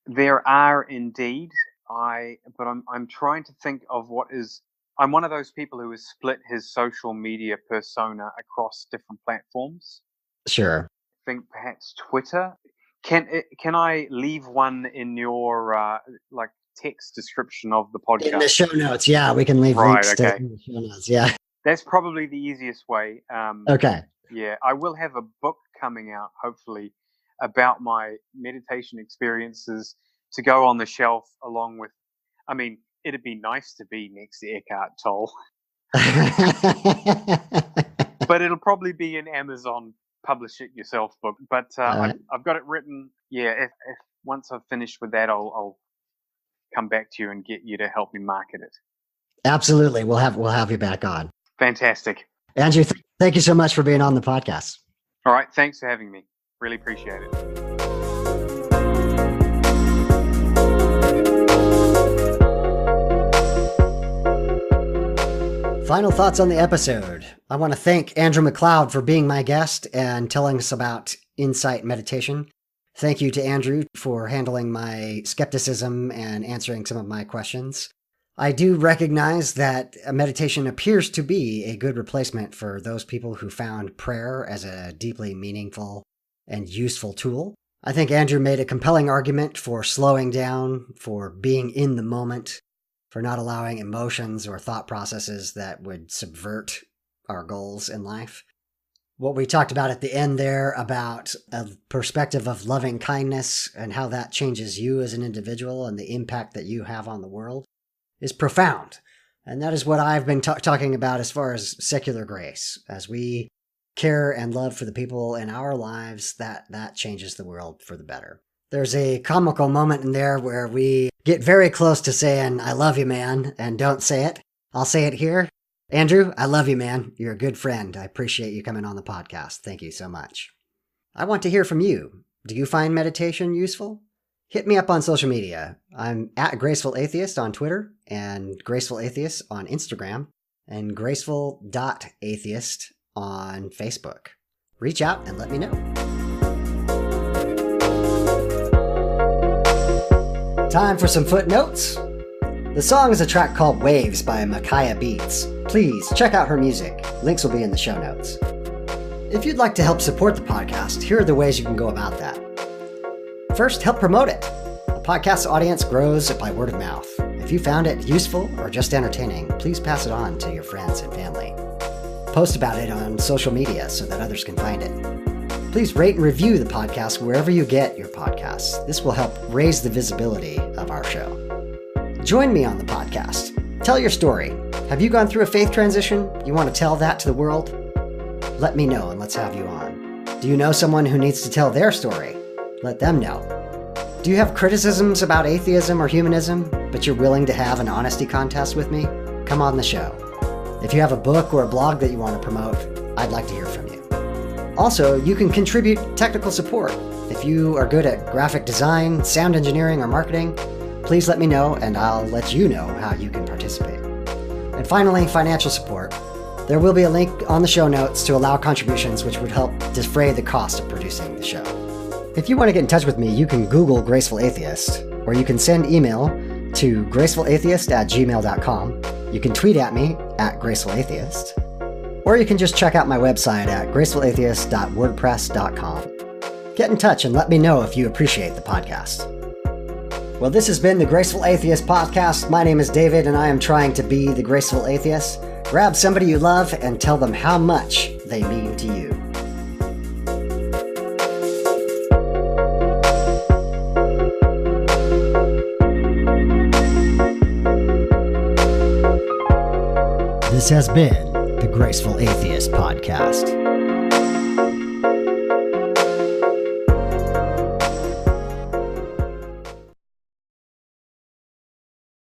There are indeed. But I'm trying to think of what is. I'm one of those people who has split his social media persona across different platforms. Sure. I think perhaps Twitter. Can I leave one in your text description of the podcast? In the show notes, yeah, we can leave links to in the show notes. Yeah, that's probably the easiest way. Okay. Yeah, I will have a book coming out, hopefully, about my meditation experiences to go on the shelf along with. I mean, it'd be nice to be next to Eckhart Tolle, but it'll probably be an Amazon publish it yourself book. But I've got it written. Yeah, if once I've finished with that, I'll come back to you and get you to help me market it. Absolutely. We'll have you back on. Fantastic. Andrew, thank you so much for being on the podcast. All right. Thanks for having me. Really appreciate it. Final thoughts on the episode. I want to thank Andrew McLeod for being my guest and telling us about insight meditation. Thank you to Andrew for handling my skepticism and answering some of my questions. I do recognize that meditation appears to be a good replacement for those people who found prayer as a deeply meaningful and useful tool. I think Andrew made a compelling argument for slowing down, for being in the moment, for not allowing emotions or thought processes that would subvert our goals in life. What we talked about at the end there about a perspective of loving kindness and how that changes you as an individual and the impact that you have on the world is profound. And that is what I've been talking about as far as secular grace. As we care and love for the people in our lives, that changes the world for the better. There's a comical moment in there where we get very close to saying, "I love you, man," and don't say it. I'll say it here. Andrew, I love you, man. You're a good friend. I appreciate you coming on the podcast. Thank you so much. I want to hear from you. Do you find meditation useful? Hit me up on social media. I'm at Graceful Atheist on Twitter and Graceful Atheist on Instagram and graceful.atheist on Facebook. Reach out and let me know. Time for some footnotes. The song is a track called Waves by Makaih Beats. Please check out her music. Links will be in the show notes. If you'd like to help support the podcast, here are the ways you can go about that. First, help promote it. The podcast audience grows by word of mouth. If you found it useful or just entertaining, please pass it on to your friends and family. Post about it on social media so that others can find it. Please rate and review the podcast wherever you get your podcasts. This will help raise the visibility of our show. Join me on the podcast. Tell your story. Have you gone through a faith transition? You want to tell that to the world? Let me know and let's have you on. Do you know someone who needs to tell their story? Let them know. Do you have criticisms about atheism or humanism, but you're willing to have an honesty contest with me? Come on the show. If you have a book or a blog that you want to promote, I'd like to hear from you. Also, you can contribute technical support. If you are good at graphic design, sound engineering, or marketing, please let me know and I'll let you know how you can participate. And finally, financial support. There will be a link on the show notes to allow contributions which would help defray the cost of producing the show. If you want to get in touch with me, you can Google Graceful Atheist, or you can send email to gracefulatheist@gmail.com. You can tweet at me at gracefulatheist, or you can just check out my website at gracefulatheist.wordpress.com. Get in touch and let me know if you appreciate the podcast. Well, this has been the Graceful Atheist Podcast. My name is David, and I am trying to be the Graceful Atheist. Grab somebody you love and tell them how much they mean to you. This has been the Graceful Atheist Podcast.